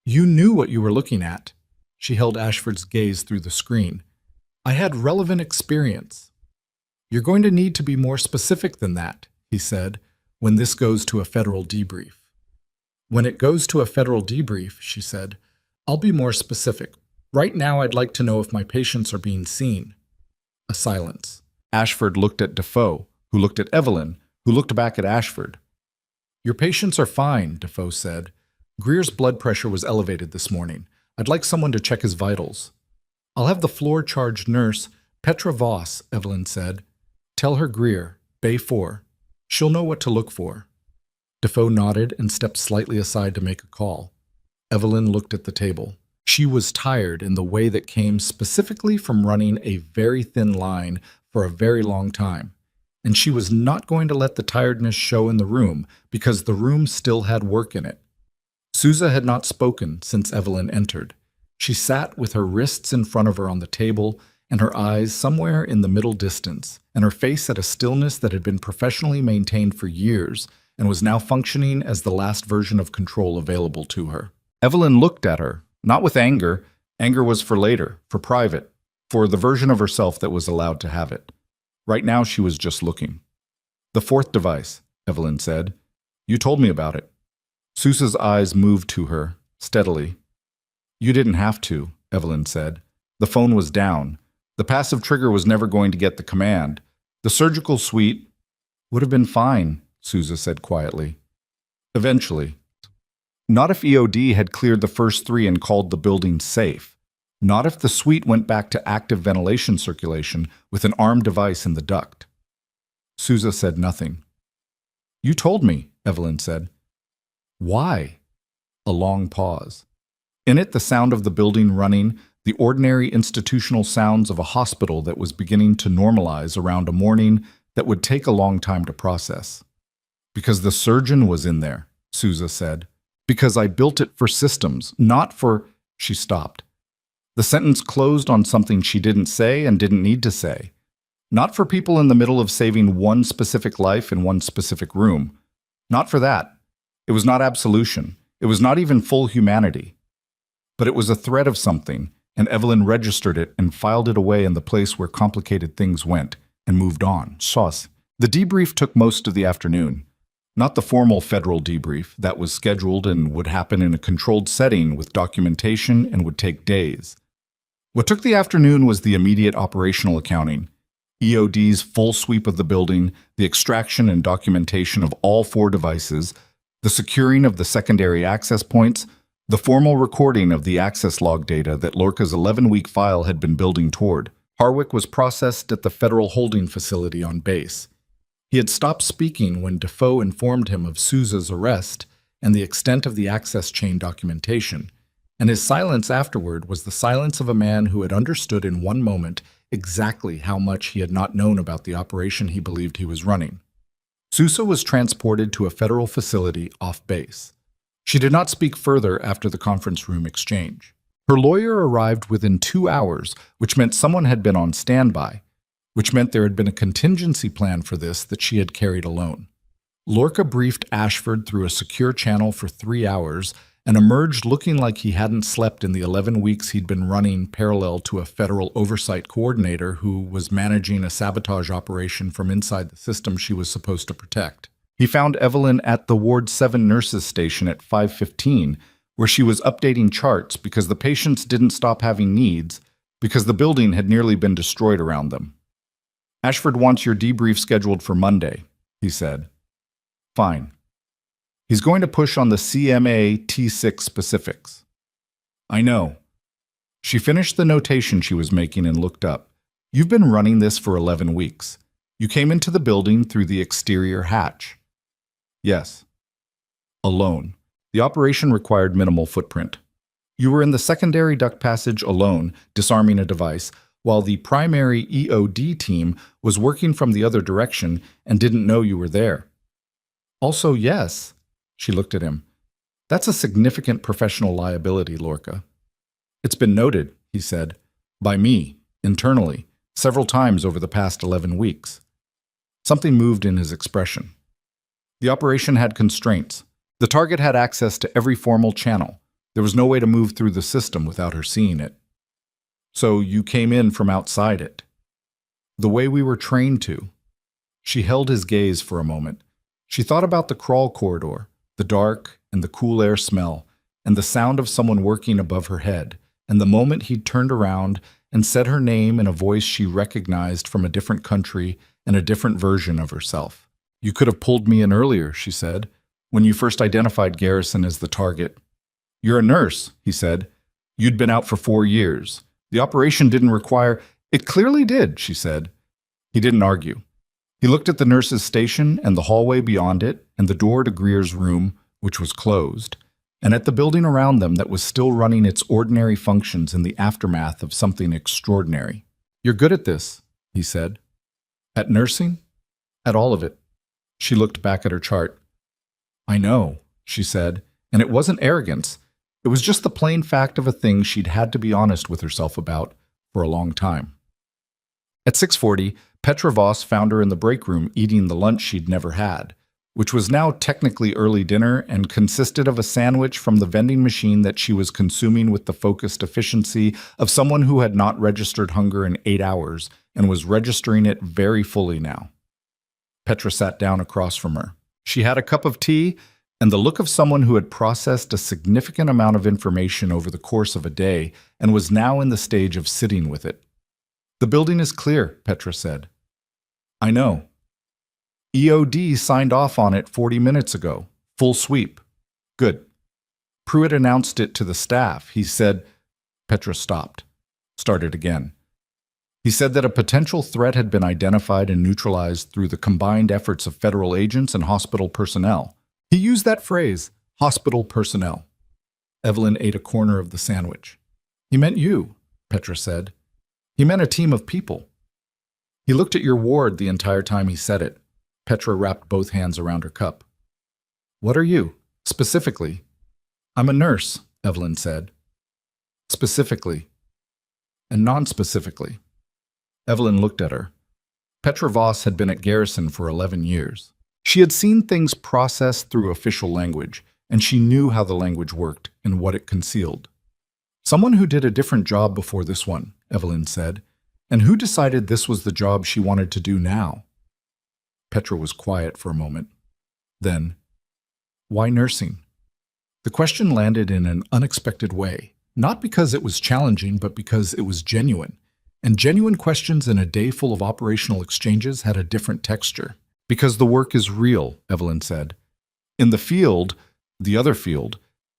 S1: You knew what you were looking at. She held Ashford's gaze through the screen. I had relevant experience. You're going to need to be more specific than that, he said, when this goes to a federal debrief. When it goes to a federal debrief, she said, I'll be more specific. Right now, I'd like to know if my patients are being seen. A silence. Ashford looked at Defoe, who looked at Evelyn, who looked back at Ashford. Your patients are fine, Defoe said. Greer's blood pressure was elevated this morning. I'd like someone to check his vitals. I'll have the floor-charged nurse, Petra Voss, Evelyn said. Tell her Greer, Bay 4. She'll know what to look for. Defoe nodded and stepped slightly aside to make a call. Evelyn looked at the table. She was tired in the way that came specifically from running a very thin line for a very long time, and she was not going to let the tiredness show in the room because the room still had work in it. Sousa had not spoken since Evelyn entered. She sat with her wrists in front of her on the table and her eyes somewhere in the middle distance, and her face at a stillness that had been professionally maintained for years and was now functioning as the last version of control available to her. Evelyn looked at her, not with anger. Anger was for later, for private, for the version of herself that was allowed to have it. Right now she was just looking. "The fourth device," Evelyn said. "You told me about it." Sousa's eyes moved to her, steadily. "You didn't have to," Evelyn said. "The phone was down. The passive trigger was never going to get the command. The surgical suite would have been fine," Sousa said quietly. "Eventually. Not if EOD had cleared the first three and called the building safe. Not if the suite went back to active ventilation circulation with an armed device in the duct." Sousa said nothing. "You told me," Evelyn said. "Why?" A long pause. In it, the sound of the building running, the ordinary institutional sounds of a hospital that was beginning to normalize around a morning that would take a long time to process. "Because the surgeon was in there," Sousa said. "Because I built it for systems, not for—" She stopped. The sentence closed on something she didn't say and didn't need to say. Not for people in the middle of saving one specific life in one specific room. Not for that. It was not absolution. It was not even full humanity. But it was a thread of something, and Evelyn registered it and filed it away in the place where complicated things went, and moved on. Sauce. The debrief took most of the afternoon. Not the formal federal debrief that was scheduled and would happen in a controlled setting with documentation and would take days. What took the afternoon was the immediate operational accounting. EOD's full sweep of the building, the extraction and documentation of all 4 devices, the securing of the secondary access points, the formal recording of the access log data that Lorca's 11-week file had been building toward. Harwick was processed at the federal holding facility on base. He had stopped speaking when Defoe informed him of Sousa's arrest and the extent of the access chain documentation, and his silence afterward was the silence of a man who had understood in one moment exactly how much he had not known about the operation he believed he was running. Sousa was transported to a federal facility off base. She did not speak further after the conference room exchange. Her lawyer arrived within 2 hours, which meant someone had been on standby, which meant there had been a contingency plan for this that she had carried alone. Lorca briefed Ashford through a secure channel for 3 hours and emerged looking like he hadn't slept in the 11 weeks he'd been running parallel to a federal oversight coordinator who was managing a sabotage operation from inside the system she was supposed to protect. He found Evelyn at the Ward 7 nurses station at 5:15, where she was updating charts because the patients didn't stop having needs, because the building had nearly been destroyed around them. "Ashford wants your debrief scheduled for Monday," he said. "Fine. He's going to push on the CMA T6 specifics." "I know." She finished the notation she was making and looked up. "You've been running this for 11 weeks. You came into the building through the exterior hatch." "Yes." "Alone. The operation required minimal footprint. You were in the secondary duct passage alone, disarming a device, while the primary EOD team was working from the other direction and didn't know you were there." "Also, yes." She looked at him. "That's a significant professional liability, Lorca." "It's been noted," he said, "by me, internally, several times over the past 11 weeks. Something moved in his expression. "The operation had constraints. The target had access to every formal channel. There was no way to move through the system without her seeing it. So you came in from outside it. The way we were trained to." She held his gaze for a moment. She thought about the crawl corridor, the dark and the cool air smell, and the sound of someone working above her head, and the moment he'd turned around and said her name in a voice she recognized from a different country and a different version of herself. "You could have pulled me in earlier," she said, "when you first identified Garrison as the target." "You're a nurse," he said. "You'd been out for 4 years. The operation didn't require—" "It clearly did," she said. He didn't argue. He looked at the nurse's station and the hallway beyond it and the door to Greer's room, which was closed, and at the building around them that was still running its ordinary functions in the aftermath of something extraordinary. "You're good at this," he said. "At nursing?" "At all of it." She looked back at her chart. "I know," she said, And it wasn't arrogance. It was just the plain fact of a thing she'd had to be honest with herself about for a long time. At 6:40, Petra Voss found her in the break room eating the lunch she'd never had, which was now technically early dinner and consisted of a sandwich from the vending machine that she was consuming with the focused efficiency of someone who had not registered hunger in 8 hours and was registering it very fully now. Petra sat down across from her. She had a cup of tea and the look of someone who had processed a significant amount of information over the course of a day and was now in the stage of sitting with it. "The building is clear," Petra said. "I know. EOD signed off on it 40 minutes ago. Full sweep." "Good." Pruitt announced it to the staff. He said— Petra stopped. Started again. He said that a potential threat had been identified and neutralized through the combined efforts of federal agents and hospital personnel. He used that phrase, hospital personnel. Evelyn ate a corner of the sandwich. "He meant you," Petra said. "He meant a team of people. He looked at your ward the entire time he said it." Petra wrapped both hands around her cup. "What are you, specifically?" "I'm a nurse," Evelyn said. "Specifically and non-specifically." Evelyn looked at her. Petra Voss had been at Garrison for 11 years. She had seen things processed through official language, and she knew how the language worked and what it concealed. "Someone who did a different job before this one," Evelyn said, "and who decided this was the job she wanted to do now." Petra was quiet for a moment. Then, "Why nursing?" The question landed in an unexpected way, not because it was challenging, but because it was genuine. And genuine questions in a day full of operational exchanges had a different texture. "Because the work is real," Evelyn said. "In the field, the other field,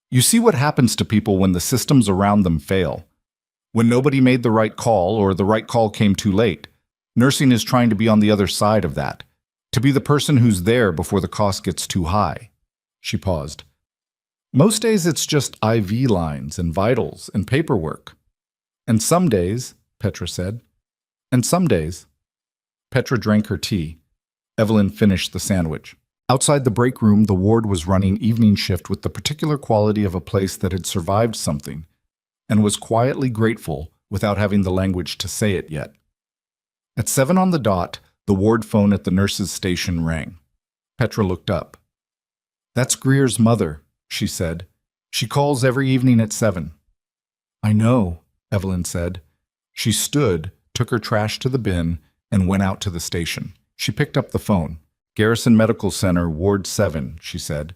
S1: you see what happens to people when the systems around them fail. When nobody made the right call or the right call came too late. Nursing is trying to be on the other side of that, to be the person who's there before the cost gets too high." She paused. "Most days it's just IV lines and vitals and paperwork. And some days," Petra said. "And some days." Petra drank her tea. Evelyn finished the sandwich. Outside the break room, the ward was running evening shift with the particular quality of a place that had survived something and was quietly grateful without having the language to say it yet. At 7 on the dot, the ward phone at the nurse's station rang. Petra looked up. "That's Greer's mother," she said. "She calls every evening at 7. "I know," Evelyn said. She stood, took her trash to the bin, and went out to the station. She picked up the phone. "Garrison Medical Center, Ward 7, she said.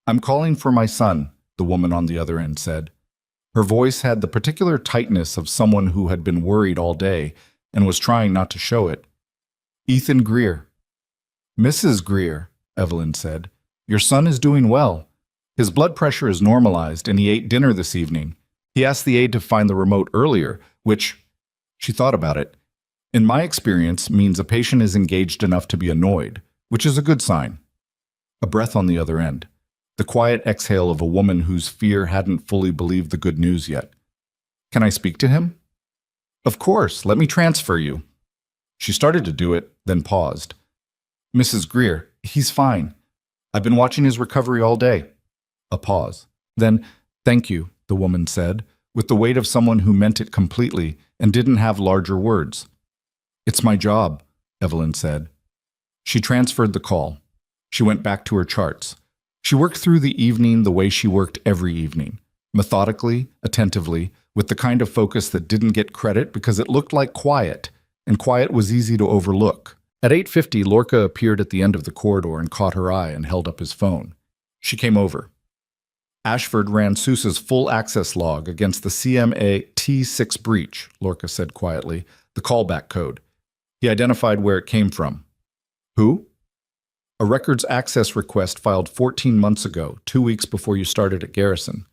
S1: "I'm calling for my son," the woman on the other end said. Her voice had the particular tightness of someone who had been worried all day and was trying not to show it. "Ethan Greer." "Mrs. Greer," Evelyn said. "Your son is doing well. His blood pressure is normalized and he ate dinner this evening. He asked the aide to find the remote earlier, which," she thought about it, "in my experience means a patient is engaged enough to be annoyed, which is a good sign." A breath on the other end. The quiet exhale of a woman whose fear hadn't fully believed the good news yet. "Can I speak to him?" "Of course, let me transfer you." She started to do it, then paused. "Mrs. Greer, he's fine. I've been watching his recovery all day." A pause. Then, "Thank you," the woman said, with the weight of someone who meant it completely and didn't have larger words. "It's my job," Evelyn said. She transferred the call. She went back to her charts. She worked through the evening the way she worked every evening, methodically, attentively, with the kind of focus that didn't get credit because it looked like quiet, and quiet was easy to overlook. At 8:50, Lorca appeared at the end of the corridor and caught her eye and held up his phone. She came over. "Ashford ran Sousa's full access log against the CMA T6 breach," Lorca said quietly, "the callback code. He identified where it came from." "Who?" "A records access request filed 14 months ago, 2 weeks before you started at Garrison.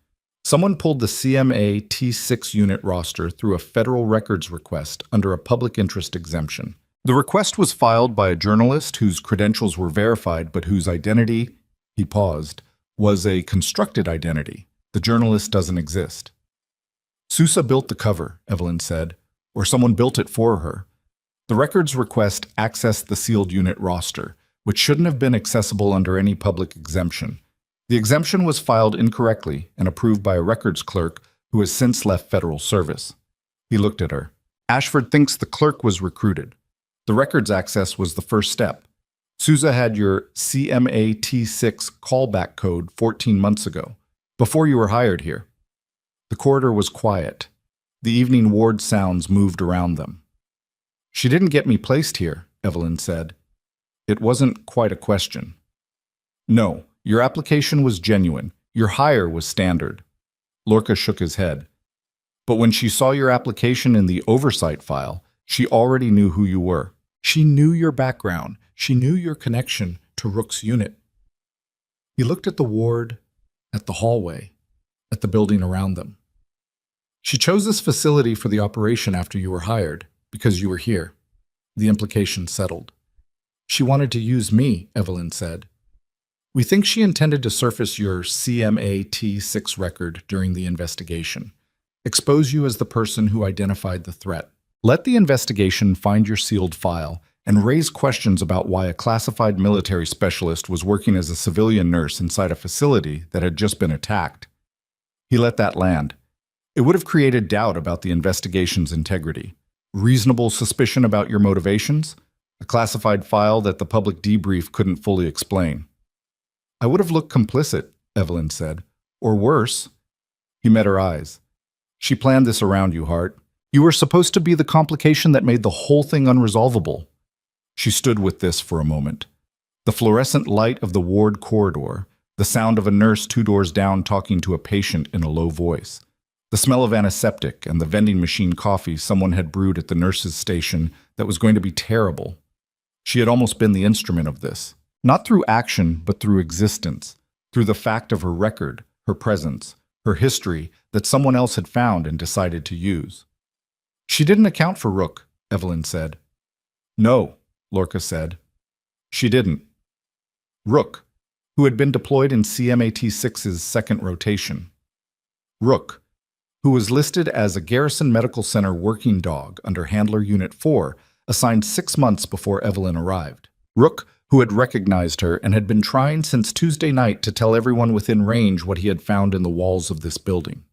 S1: Someone pulled the CMA T6 unit roster through a federal records request under a public interest exemption. The request was filed by a journalist whose credentials were verified but whose identity," he paused, "was a constructed identity. The journalist doesn't exist." "Sousa built the cover," Evelyn said, "or someone built it for her. The records request accessed the sealed unit roster, which shouldn't have been accessible under any public exemption. The exemption was filed incorrectly and approved by a records clerk who has since left federal service. He looked at her. Ashford thinks the clerk was recruited. The records access was the first step. Sousa had your CMAT6 callback code 14 months ago, before you were hired here. The corridor was quiet. The evening ward sounds moved around them. She didn't get me placed here, Evelyn said. It wasn't quite a question. No, your application was genuine. Your hire was standard. Lorca shook his head. But when she saw your application in the oversight file, she already knew who you were. She knew your background. She knew your connection to Rook's unit. He looked at the ward, at the hallway, at the building around them. She chose this facility for the operation after you were hired, because you were here. The implication settled. She wanted to use me, Evelyn said. We think she intended to surface your CMAT6 record during the investigation. Expose you as the person who identified the threat. Let the investigation find your sealed file and raise questions about why a classified military specialist was working as a civilian nurse inside a facility that had just been attacked. He let that land. It would have created doubt about the investigation's integrity. Reasonable suspicion about your motivations? A classified file that the public debrief couldn't fully explain. I would have looked complicit, Evelyn said. Or worse. He met her eyes. She planned this around you, Hart. You were supposed to be the complication that made the whole thing unresolvable. She stood with this for a moment. The fluorescent light of the ward corridor, the sound of a nurse 2 doors down talking to a patient in a low voice, the smell of antiseptic and the vending machine coffee someone had brewed at the nurse's station that was going to be terrible. She had almost been the instrument of this, not through action, but through existence, through the fact of her record, her presence, her history that someone else had found and decided to use. She didn't account for Rook, Evelyn said. No, Lorca said. She didn't. Rook, who had been deployed in CMAT6's second rotation. Rook, who was listed as a Garrison Medical Center working dog under Handler Unit 4, assigned 6 months before Evelyn arrived. Rook, who had recognized her and had been trying since Tuesday night to tell everyone within range what he had found in the walls of this building.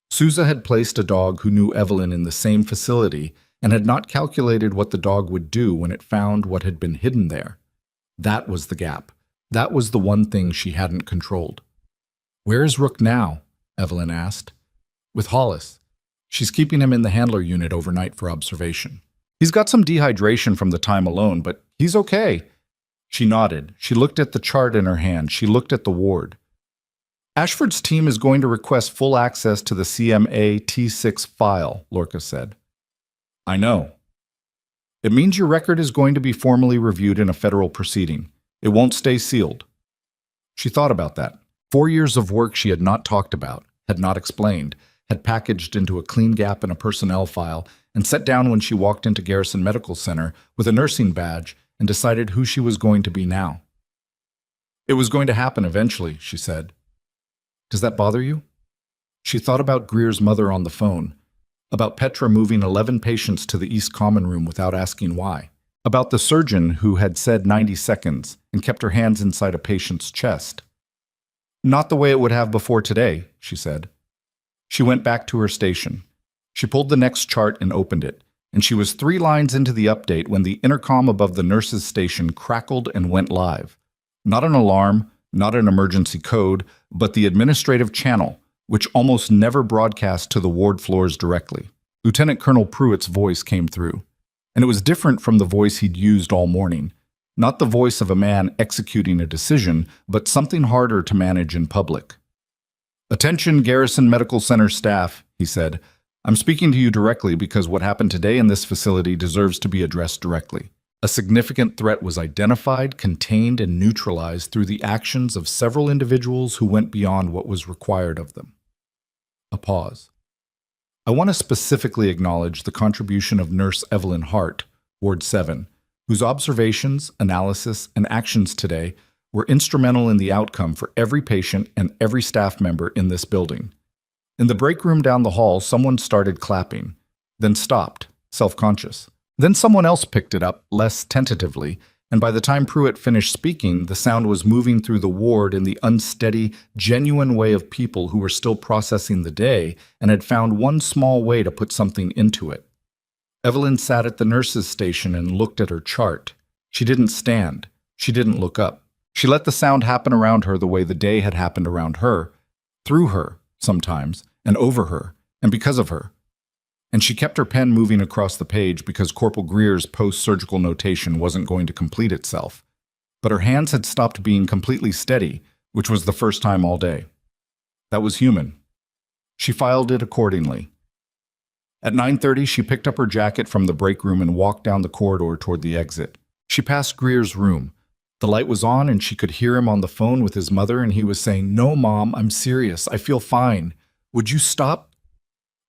S1: Sousa had placed a dog who knew Evelyn in the same facility and had not calculated what the dog would do when it found what had been hidden there. That was the gap. That was the one thing she hadn't controlled. Where is Rook now? Evelyn asked. With Hollis. She's keeping him in the Handler unit overnight for observation. He's got some dehydration from the time alone, but he's okay. She nodded. She looked at the chart in her hand. She looked at the ward. Ashford's team is going to request full access to the CMA-T6 file, Lorca said. I know. It means your record is going to be formally reviewed in a federal proceeding. It won't stay sealed. She thought about that. 4 years of work she had not talked about, had not explained, had packaged into a clean gap in a personnel file, and set down when she walked into Garrison Medical Center with a nursing badge and decided who she was going to be now. It was going to happen eventually, she said. Does that bother you? She thought about Greer's mother on the phone, about Petra moving 11 patients to the East Common Room without asking why, about the surgeon who had said 90 seconds and kept her hands inside a patient's chest. Not the way it would have before today, she said. She went back to her station. She pulled the next chart and opened it, and she was 3 lines into the update when the intercom above the nurse's station crackled and went live. Not an alarm, not an emergency code, but the administrative channel, which almost never broadcast to the ward floors directly. Lieutenant Colonel Pruitt's voice came through, and it was different from the voice he'd used all morning. Not the voice of a man executing a decision, but something harder to manage in public. Attention Garrison Medical Center staff, he said. I'm speaking to you directly because what happened today in this facility deserves to be addressed directly. A significant threat was identified, contained, and neutralized through the actions of several individuals who went beyond what was required of them. A pause. I want to specifically acknowledge the contribution of Nurse Evelyn Hart, Ward 7, whose observations, analysis, and actions today were instrumental in the outcome for every patient and every staff member in this building. In the break room down the hall, someone started clapping, then stopped, self-conscious. Then someone else picked it up, less tentatively, And by the time Pruitt finished speaking, the sound was moving through the ward in the unsteady, genuine way of people who were still processing the day and had found one small way to put something into it. Evelyn sat at the nurse's station and looked at her chart. She didn't stand. She didn't look up. She let the sound happen around her the way the day had happened around her, through her, sometimes, and over her, and because of her. And she kept her pen moving across the page because Corporal Greer's post-surgical notation wasn't going to complete itself. But her hands had stopped being completely steady, which was the first time all day. That was human. She filed it accordingly. At 9:30, she picked up her jacket from the break room and walked down the corridor toward the exit. She passed Greer's room. The light was on and she could hear him on the phone with his mother, and he was saying, "No, Mom, I'm serious. I feel fine. Would you stop?"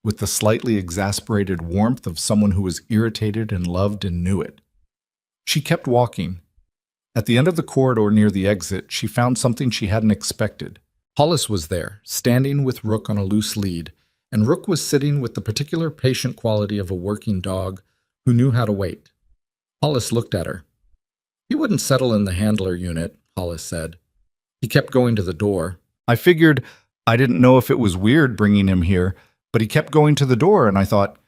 S1: With the slightly exasperated warmth of someone who was irritated and loved and knew it. She kept walking. At the end of the corridor near the exit, she found something she hadn't expected. Hollis was there, standing with Rook on a loose lead, and Rook was sitting with the particular patient quality of a working dog who knew how to wait. Hollis looked at her. "He wouldn't settle in the handler unit," Hollis said. He kept going to the door. I figured I didn't know if it was weird bringing him here, but he kept going to the door, and I thought...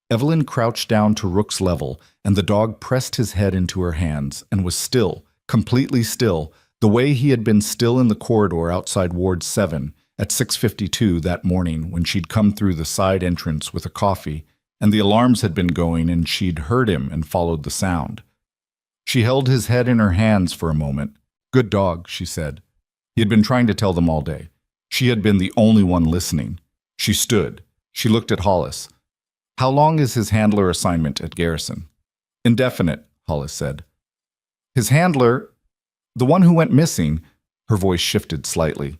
S1: Evelyn crouched down to Rook's level, and the dog pressed his head into her hands and was still, completely still, the way he had been still in the corridor outside Ward 7 at 6:52 that morning when she'd come through the side entrance with a coffee, and the alarms had been going and she'd heard him and followed the sound. She held his head in her hands for a moment. "Good dog," she said. He had been trying to tell them all day. She had been the only one listening. She stood. She looked at Hollis. "How long is his handler assignment at Garrison?" "Indefinite," Hollis said. "His handler, the one who went missing," her voice shifted slightly.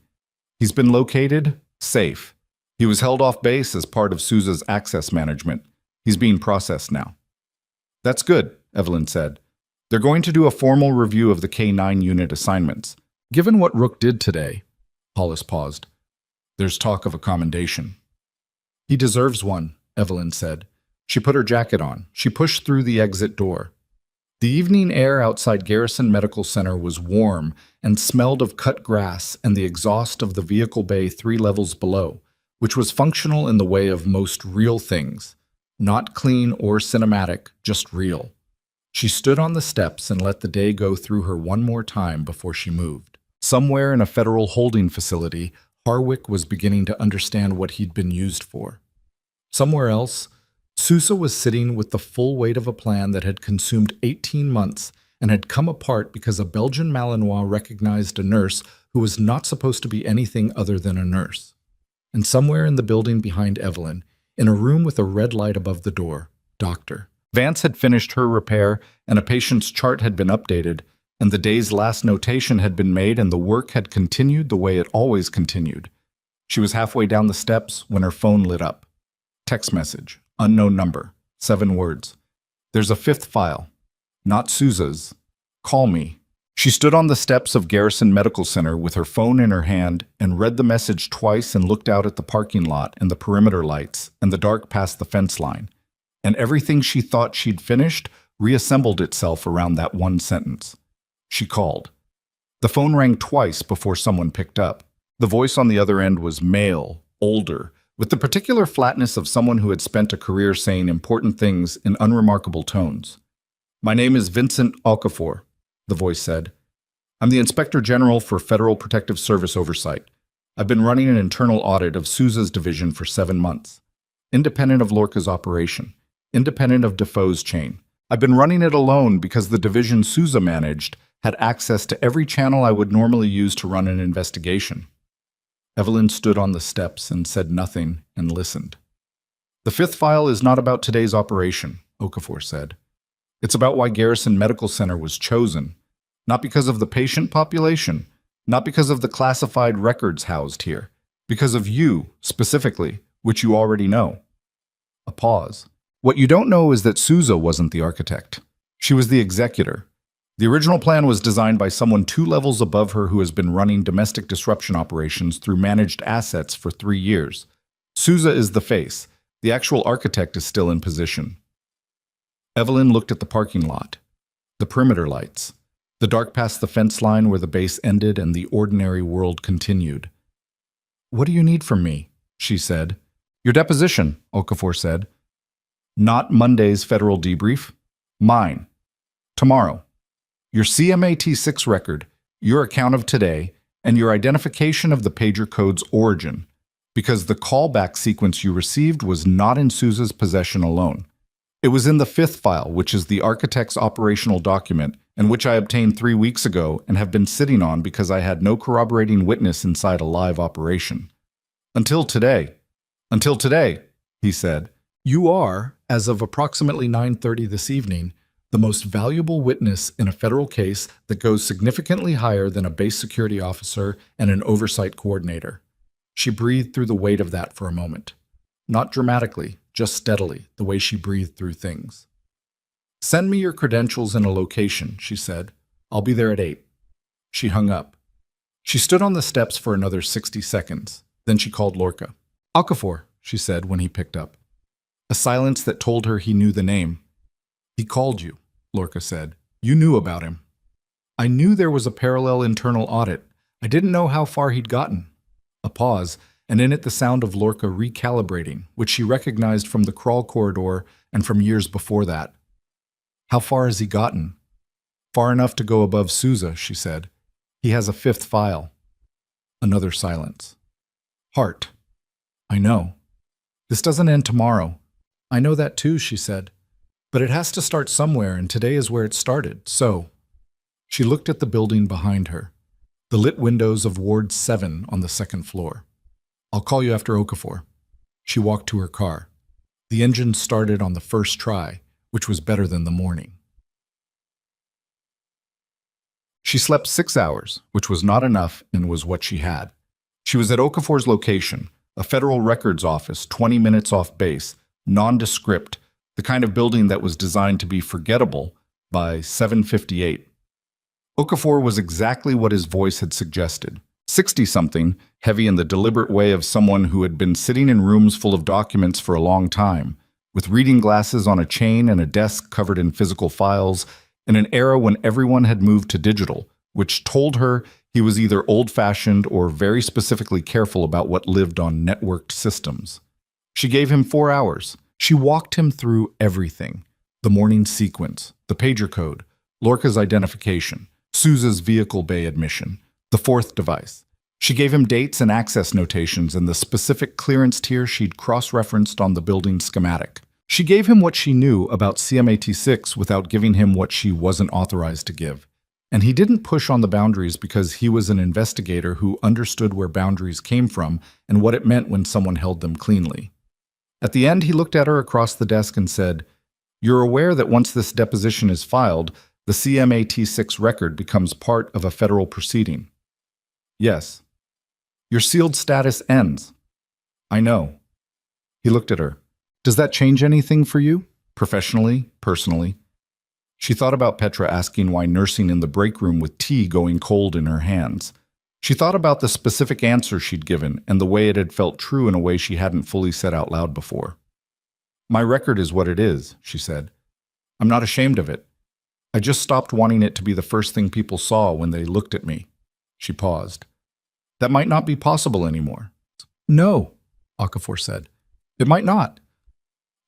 S1: "He's been located, safe. He was held off base as part of Sousa's access management. He's being processed now." "That's good," Evelyn said. "They're going to do a formal review of the K9 unit assignments. Given what Rook did today," Hollis paused, "there's talk of a commendation." "He deserves one," Evelyn said. She put her jacket on. She pushed through the exit door. The evening air outside Garrison Medical Center was warm and smelled of cut grass and the exhaust of the vehicle bay 3 levels below, which was functional in the way of most real things. Not clean or cinematic, just real. She stood on the steps and let the day go through her one more time before she moved. Somewhere in a federal holding facility, Harwick was beginning to understand what he'd been used for. Somewhere else, Sousa was sitting with the full weight of a plan that had consumed 18 months and had come apart because a Belgian Malinois recognized a nurse who was not supposed to be anything other than a nurse. And somewhere in the building behind Evelyn, in a room with a red light above the door, Doctor. Vance had finished her repair, and a patient's chart had been updated, and the day's last notation had been made, and the work had continued the way it always continued. She was halfway down the steps when her phone lit up. Text message, unknown number, 7 words. "There's a 5th file. Not Sousa's. Call me." She stood on the steps of Garrison Medical Center with her phone in her hand and read the message twice and looked out at the parking lot and the perimeter lights and the dark past the fence line. And everything she thought she'd finished reassembled itself around that one sentence. She called. The phone rang twice before someone picked up. The voice on the other end was male, older, with the particular flatness of someone who had spent a career saying important things in unremarkable tones. "My name is Vincent Okafor," the voice said. "I'm the Inspector General for Federal Protective Service Oversight. I've been running an internal audit of Sousa's division for 7 months. Independent of Lorca's operation. Independent of Defoe's chain. I've been running it alone because the division Sousa managed had access to every channel I would normally use to run an investigation." Evelyn stood on the steps and said nothing and listened. "The 5th file is not about today's operation," Okafor said. "It's about why Garrison Medical Center was chosen. Not because of the patient population, not because of the classified records housed here, because of you, specifically, which you already know." A pause. "What you don't know is that Sousa wasn't the architect. She was the executor. The original plan was designed by someone 2 levels above her who has been running domestic disruption operations through managed assets for 3 years. Sousa is the face. The actual architect is still in position." Evelyn looked at the parking lot. The perimeter lights. The dark past the fence line where the base ended and the ordinary world continued. "What do you need from me?" she said. "Your deposition," Okafor said. "Not Monday's federal debrief. Mine. Tomorrow. Your CMAT6 record, your account of today, and your identification of the pager code's origin, because the callback sequence you received was not in Sousa's possession alone. It was in the fifth file, which is the architect's operational document, and which I obtained 3 weeks ago and have been sitting on because I had no corroborating witness inside a live operation. Until today, he said, you are, as of approximately 9:30 this evening, the most valuable witness in a federal case that goes significantly higher than a base security officer and an oversight coordinator. She breathed through the weight of that for a moment. Not dramatically, just steadily, the way she breathed through things. "Send me your credentials and a location," she said. "I'll be there at 8. She hung up. She stood on the steps for another 60 seconds. Then she called Lorca. "Okafor," she said when he picked up. A silence that told her he knew the name. "He called you," Lorca said. "You knew about him." "I knew there was a parallel internal audit. I didn't know how far he'd gotten." A pause, and in it the sound of Lorca recalibrating, which she recognized from the crawl corridor and from years before that. "How far has he gotten?" "Far enough to go above Sousa," she said. "He has a 5th file." Another silence. "Hart." "I know. This doesn't end tomorrow." "I know that too," she said. "But it has to start somewhere, and today is where it started, so." She looked at the building behind her, the lit windows of Ward 7 on the 2nd floor. "I'll call you after Okafor." She walked to her car. The engine started on the first try, which was better than the morning. She slept 6 hours, which was not enough and was what she had. She was at Okafor's location, a federal records office 20 minutes off base, nondescript, the kind of building that was designed to be forgettable by 7:58. Okafor was exactly what his voice had suggested. 60-something, heavy in the deliberate way of someone who had been sitting in rooms full of documents for a long time, with reading glasses on a chain and a desk covered in physical files, in an era when everyone had moved to digital, which told her he was either old-fashioned or very specifically careful about what lived on networked systems. She gave him 4 hours. She walked him through everything. The morning sequence, the pager code, Lorca's identification, Sousa's vehicle bay admission, the 4th device. She gave him dates and access notations and the specific clearance tier she'd cross-referenced on the building schematic. She gave him what she knew about CMAT6 without giving him what she wasn't authorized to give. And he didn't push on the boundaries because he was an investigator who understood where boundaries came from and what it meant when someone held them cleanly. At the end, he looked at her across the desk and said, "You're aware that once this deposition is filed, the CMAT6 record becomes part of a federal proceeding?" "Yes." "Your sealed status ends." "I know." He looked at her. "Does that change anything for you? Professionally, personally?" She thought about Petra asking why nursing in the break room with tea going cold in her hands. She thought about the specific answer she'd given and the way it had felt true in a way she hadn't fully said out loud before. "My record is what it is," she said. "I'm not ashamed of it. I just stopped wanting it to be the first thing people saw when they looked at me." She paused. "That might not be possible anymore." "No," Okafor said. "It might not."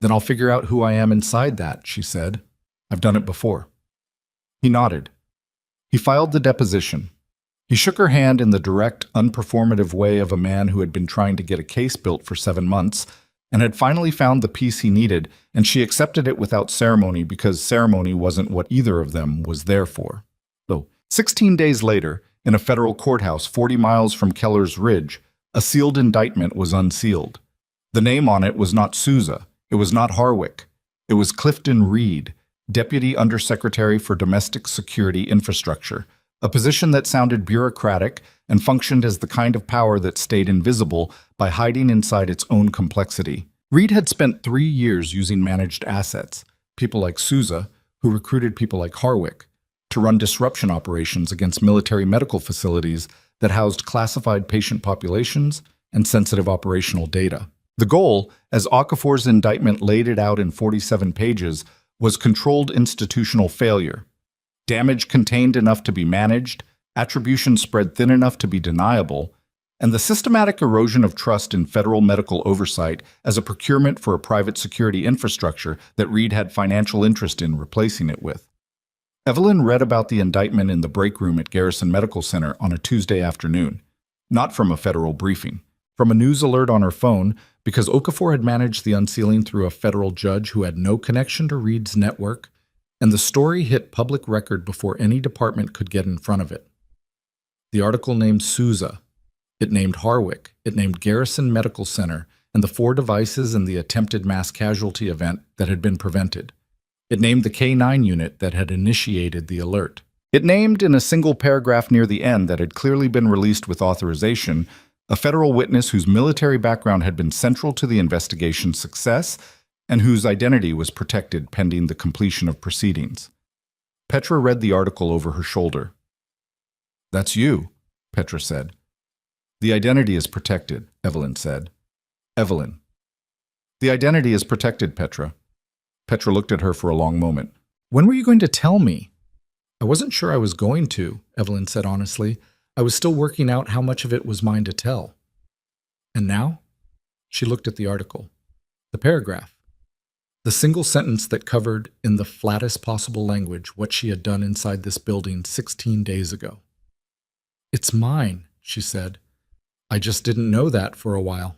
S1: "Then I'll figure out who I am inside that," she said. "I've done it before." He nodded. He filed the deposition. He shook her hand in the direct, unperformative way of a man who had been trying to get a case built for 7 months and had finally found the piece he needed, and she accepted it without ceremony because ceremony wasn't what either of them was there for. So, 16 days later, in a federal courthouse 40 miles from Keller's Ridge, a sealed indictment was unsealed. The name on it was not Sousa. It was not Harwick. It was Clifton Reed, Deputy Undersecretary for Domestic Security Infrastructure, a position that sounded bureaucratic and functioned as the kind of power that stayed invisible by hiding inside its own complexity. Reed had spent 3 years using managed assets, people like Sousa, who recruited people like Harwick, to run disruption operations against military medical facilities that housed classified patient populations and sensitive operational data. The goal, as Okafor's indictment laid it out in 47 pages, was controlled institutional failure. damage contained enough to be managed, attribution spread thin enough to be deniable, and the systematic erosion of trust in federal medical oversight as a procurement for a private security infrastructure that Reed had financial interest in replacing it with. Evelyn read about the indictment in the break room at Garrison Medical Center on a Tuesday afternoon, not from a federal briefing, from a news alert on her phone, because Okafor had managed the unsealing through a federal judge who had no connection to Reed's network, and the story hit public record before any department could get in front of it. The article named Souza. It named Harwick. It named Garrison Medical Center and the 4 devices in the attempted mass casualty event that had been prevented. It named the K-9 unit that had initiated the alert. It named, in a single paragraph near the end that had clearly been released with authorization, a federal witness whose military background had been central to the investigation's success and whose identity was protected pending the completion of proceedings. Petra read the article over her shoulder. "That's you," Petra said. "The identity is protected," Evelyn said. Evelyn. "The identity is protected, Petra." Petra looked at her for a long moment. "When were you going to tell me?" "I wasn't sure I was going to," Evelyn said honestly. "I was still working out how much of it was mine to tell." "And now?" She looked at the article. The paragraph. The single sentence that covered, in the flattest possible language, what she had done inside this building 16 days ago. "It's mine," she said. "I just didn't know that for a while."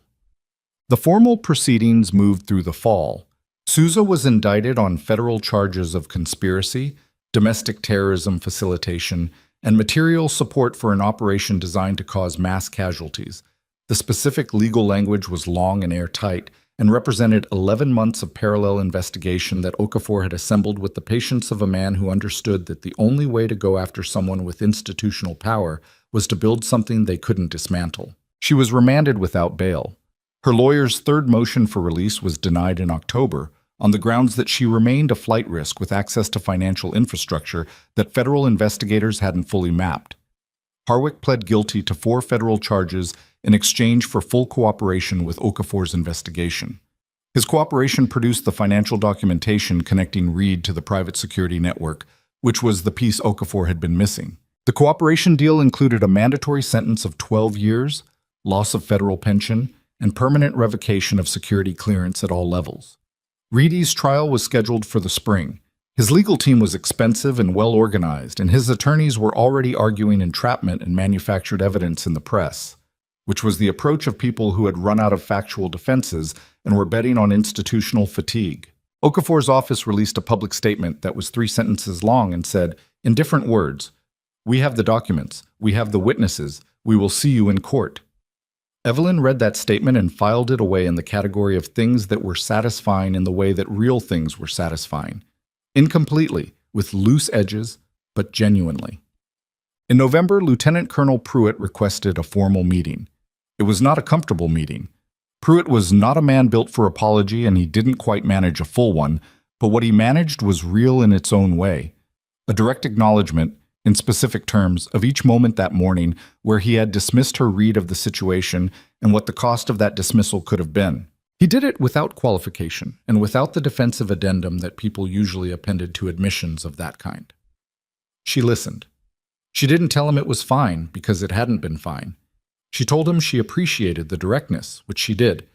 S1: The formal proceedings moved through the fall. Souza was indicted on federal charges of conspiracy, domestic terrorism facilitation, and material support for an operation designed to cause mass casualties. The specific legal language was long and airtight and represented 11 months of parallel investigation that Okafor had assembled with the patience of a man who understood that the only way to go after someone with institutional power was to build something they couldn't dismantle. She was remanded without bail. Her lawyer's third motion for release was denied in October on the grounds that she remained a flight risk with access to financial infrastructure that federal investigators hadn't fully mapped. Harwick pled guilty to 4 federal charges in exchange for full cooperation with Okafor's investigation. His cooperation produced the financial documentation connecting Reed to the private security network, which was the piece Okafor had been missing. The cooperation deal included a mandatory sentence of 12 years, loss of federal pension, and permanent revocation of security clearance at all levels. Reedy's trial was scheduled for the spring. His legal team was expensive and well-organized, and his attorneys were already arguing entrapment and manufactured evidence in the press, which was the approach of people who had run out of factual defenses and were betting on institutional fatigue. Okafor's office released a public statement that was 3 sentences long and said, in different words, "We have the documents, we have the witnesses, we will see you in court." Evelyn read that statement and filed it away in the category of things that were satisfying in the way that real things were satisfying. Incompletely, with loose edges, but genuinely. In November, Lieutenant Colonel Pruitt requested a formal meeting. It was not a comfortable meeting. Pruitt was not a man built for apology, and he didn't quite manage a full one, but what he managed was real in its own way. A direct acknowledgement, in specific terms, of each moment that morning where he had dismissed her read of the situation and what the cost of that dismissal could have been. He did it without qualification and without the defensive addendum that people usually appended to admissions of that kind. She listened. She didn't tell him it was fine because it hadn't been fine. She told him she appreciated the directness, which she did,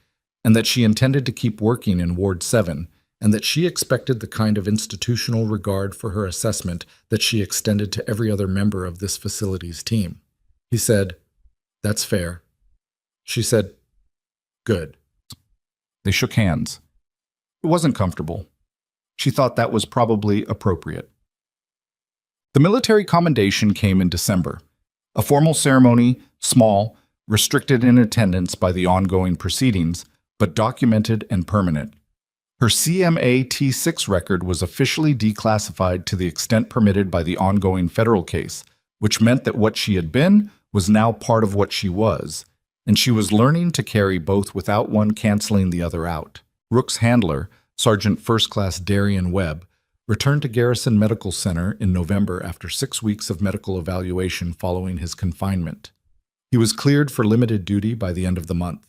S1: and that she intended to keep working in Ward 7, and that she expected the kind of institutional regard for her assessment that she extended to every other member of this facility's team. He said, "That's fair." She said, "Good." They shook hands. It wasn't comfortable. She thought that was probably appropriate. The military commendation came in December. A formal ceremony, small, restricted in attendance by the ongoing proceedings, but documented and permanent. Her CMA T6 record was officially declassified to the extent permitted by the ongoing federal case, which meant that what she had been was now part of what she was, and she was learning to carry both without one canceling the other out. Rook's handler, Sergeant First Class Darian Webb, returned to Garrison Medical Center in November after 6 weeks of medical evaluation following his confinement. He was cleared for limited duty by the end of the month.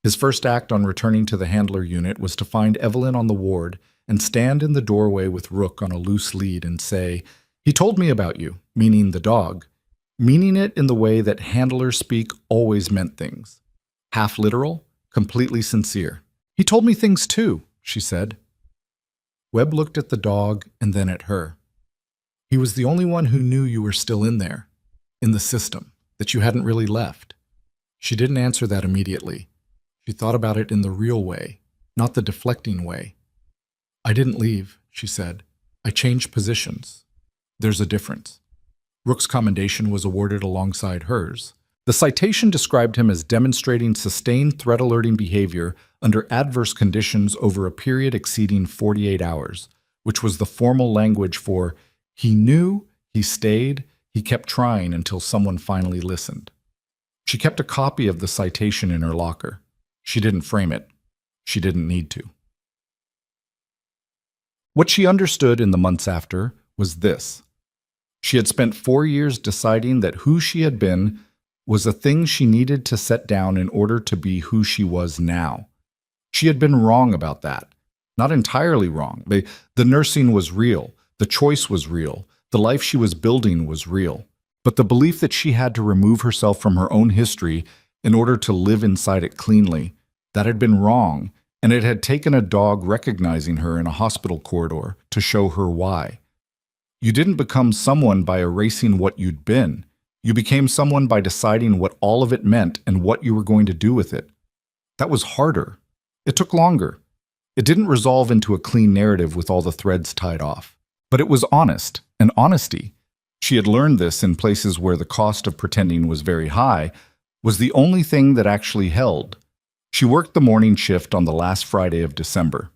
S1: His first act on returning to the handler unit was to find Evelyn on the ward and stand in the doorway with Rook on a loose lead and say, He told me about you, meaning the dog, meaning it in the way that handlers speak always meant things. Half literal, completely sincere. He told me things too, she said. Webb looked at the dog and then at her. He was the only one who knew you were still in there, in the system, that you hadn't really left. She didn't answer that immediately. She thought about it in the real way, not the deflecting way. I didn't leave, she said. I changed positions. There's a difference. Rook's commendation was awarded alongside hers. The citation described him as demonstrating sustained threat-alerting behavior under adverse conditions over a period exceeding 48 hours, which was the formal language for he knew, he stayed, he kept trying until someone finally listened. She kept a copy of the citation in her locker. She didn't frame it. She didn't need to. What she understood in the months after was this. She had spent 4 years deciding that who she had been was a thing she needed to set down in order to be who she was now. She had been wrong about that. Not entirely wrong. The nursing was real. The choice was real. The life she was building was real. But the belief that she had to remove herself from her own history in order to live inside it cleanly, that had been wrong, and it had taken a dog recognizing her in a hospital corridor to show her why. You didn't become someone by erasing what you'd been. You became someone by deciding what all of it meant and what you were going to do with it. That was harder. It took longer. It didn't resolve into a clean narrative with all the threads tied off. But it was honest, and honesty. She had learned this in places where the cost of pretending was very high, was the only thing that actually held. She worked the morning shift on the last Friday of December.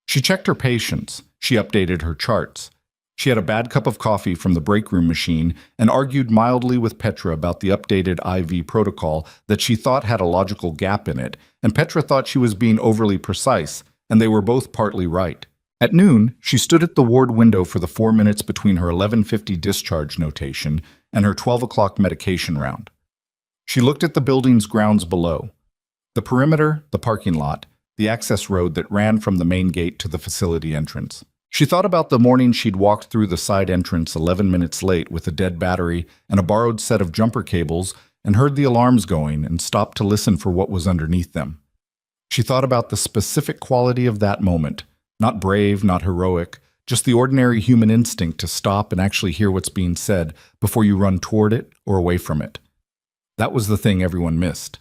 S1: She checked her patients. She updated her charts. She had a bad cup of coffee from the break room machine and argued mildly with Petra about the updated IV protocol that she thought had a logical gap in it, and Petra thought she was being overly precise, and they were both partly right. At noon, she stood at the ward window for the 4 minutes between her 11:50 discharge notation and her 12 o'clock medication round. She looked at the building's grounds below. The perimeter, the parking lot, the access road that ran from the main gate to the facility entrance. She thought about the morning she'd walked through the side entrance 11 minutes late with a dead battery and a borrowed set of jumper cables and heard the alarms going and stopped to listen for what was underneath them. She thought about the specific quality of that moment. Not brave, not heroic, just the ordinary human instinct to stop and actually hear what's being said before you run toward it or away from it. That was the thing everyone missed.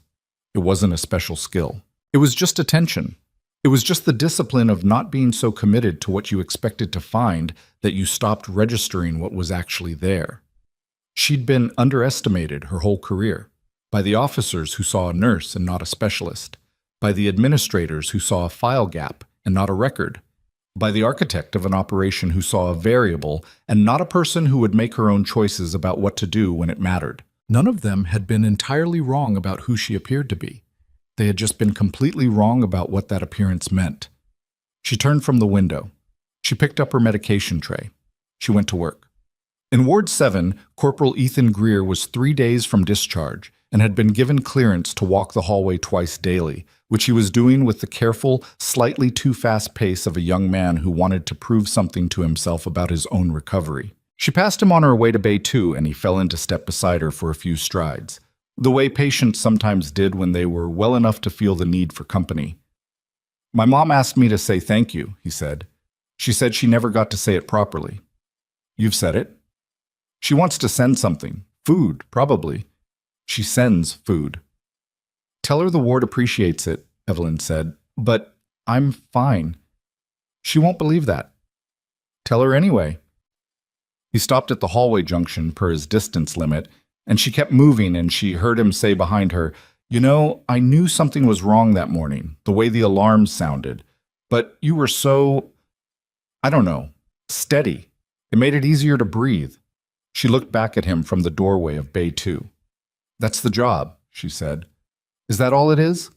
S1: It wasn't a special skill. It was just attention. It was just the discipline of not being so committed to what you expected to find that you stopped registering what was actually there. She'd been underestimated her whole career, by the officers who saw a nurse and not a specialist, by the administrators who saw a file gap and not a record, by the architect of an operation who saw a variable and not a person who would make her own choices about what to do when it mattered. None of them had been entirely wrong about who she appeared to be. They had just been completely wrong about what that appearance meant. She turned from the window. She picked up her medication tray. She went to work. In Ward 7, Corporal Ethan Greer was 3 days from discharge and had been given clearance to walk the hallway twice daily, which he was doing with the careful, slightly too fast pace of a young man who wanted to prove something to himself about his own recovery. She passed him on her way to Bay 2, and he fell into step beside her for a few strides, the way patients sometimes did when they were well enough to feel the need for company. "My mom asked me to say thank you," he said. "She said she never got to say it properly." "You've said it." "She wants to send something. Food, probably." "She sends food." "Tell her the ward appreciates it," Evelyn said. "But I'm fine." "She won't believe that." "Tell her anyway." He stopped at the hallway junction per his distance limit, and she kept moving, and she heard him say behind her, "You know, I knew something was wrong that morning, the way the alarms sounded. But you were so, I don't know, steady. It made it easier to breathe." She looked back at him from the doorway of Bay 2. "That's the job," she said. "Is that all it is?"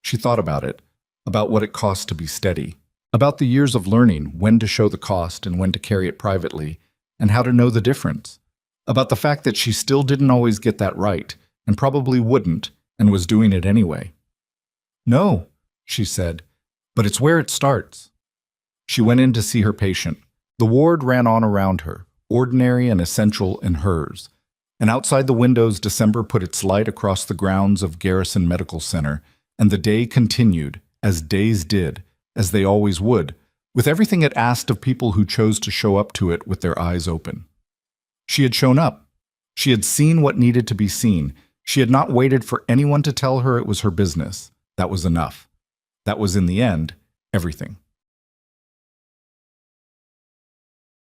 S1: She thought about it, about what it costs to be steady, about the years of learning when to show the cost and when to carry it privately, and how to know the difference, about the fact that she still didn't always get that right, and probably wouldn't, and was doing it anyway. "No," she said, "but it's where it starts." She went in to see her patient. The ward ran on around her, ordinary and essential in hers. And outside the windows, December put its light across the grounds of Garrison Medical Center, and the day continued, as days did, as they always would, with everything it asked of people who chose to show up to it with their eyes open. She had shown up. She had seen what needed to be seen. She had not waited for anyone to tell her it was her business. That was enough. That was, in the end, everything.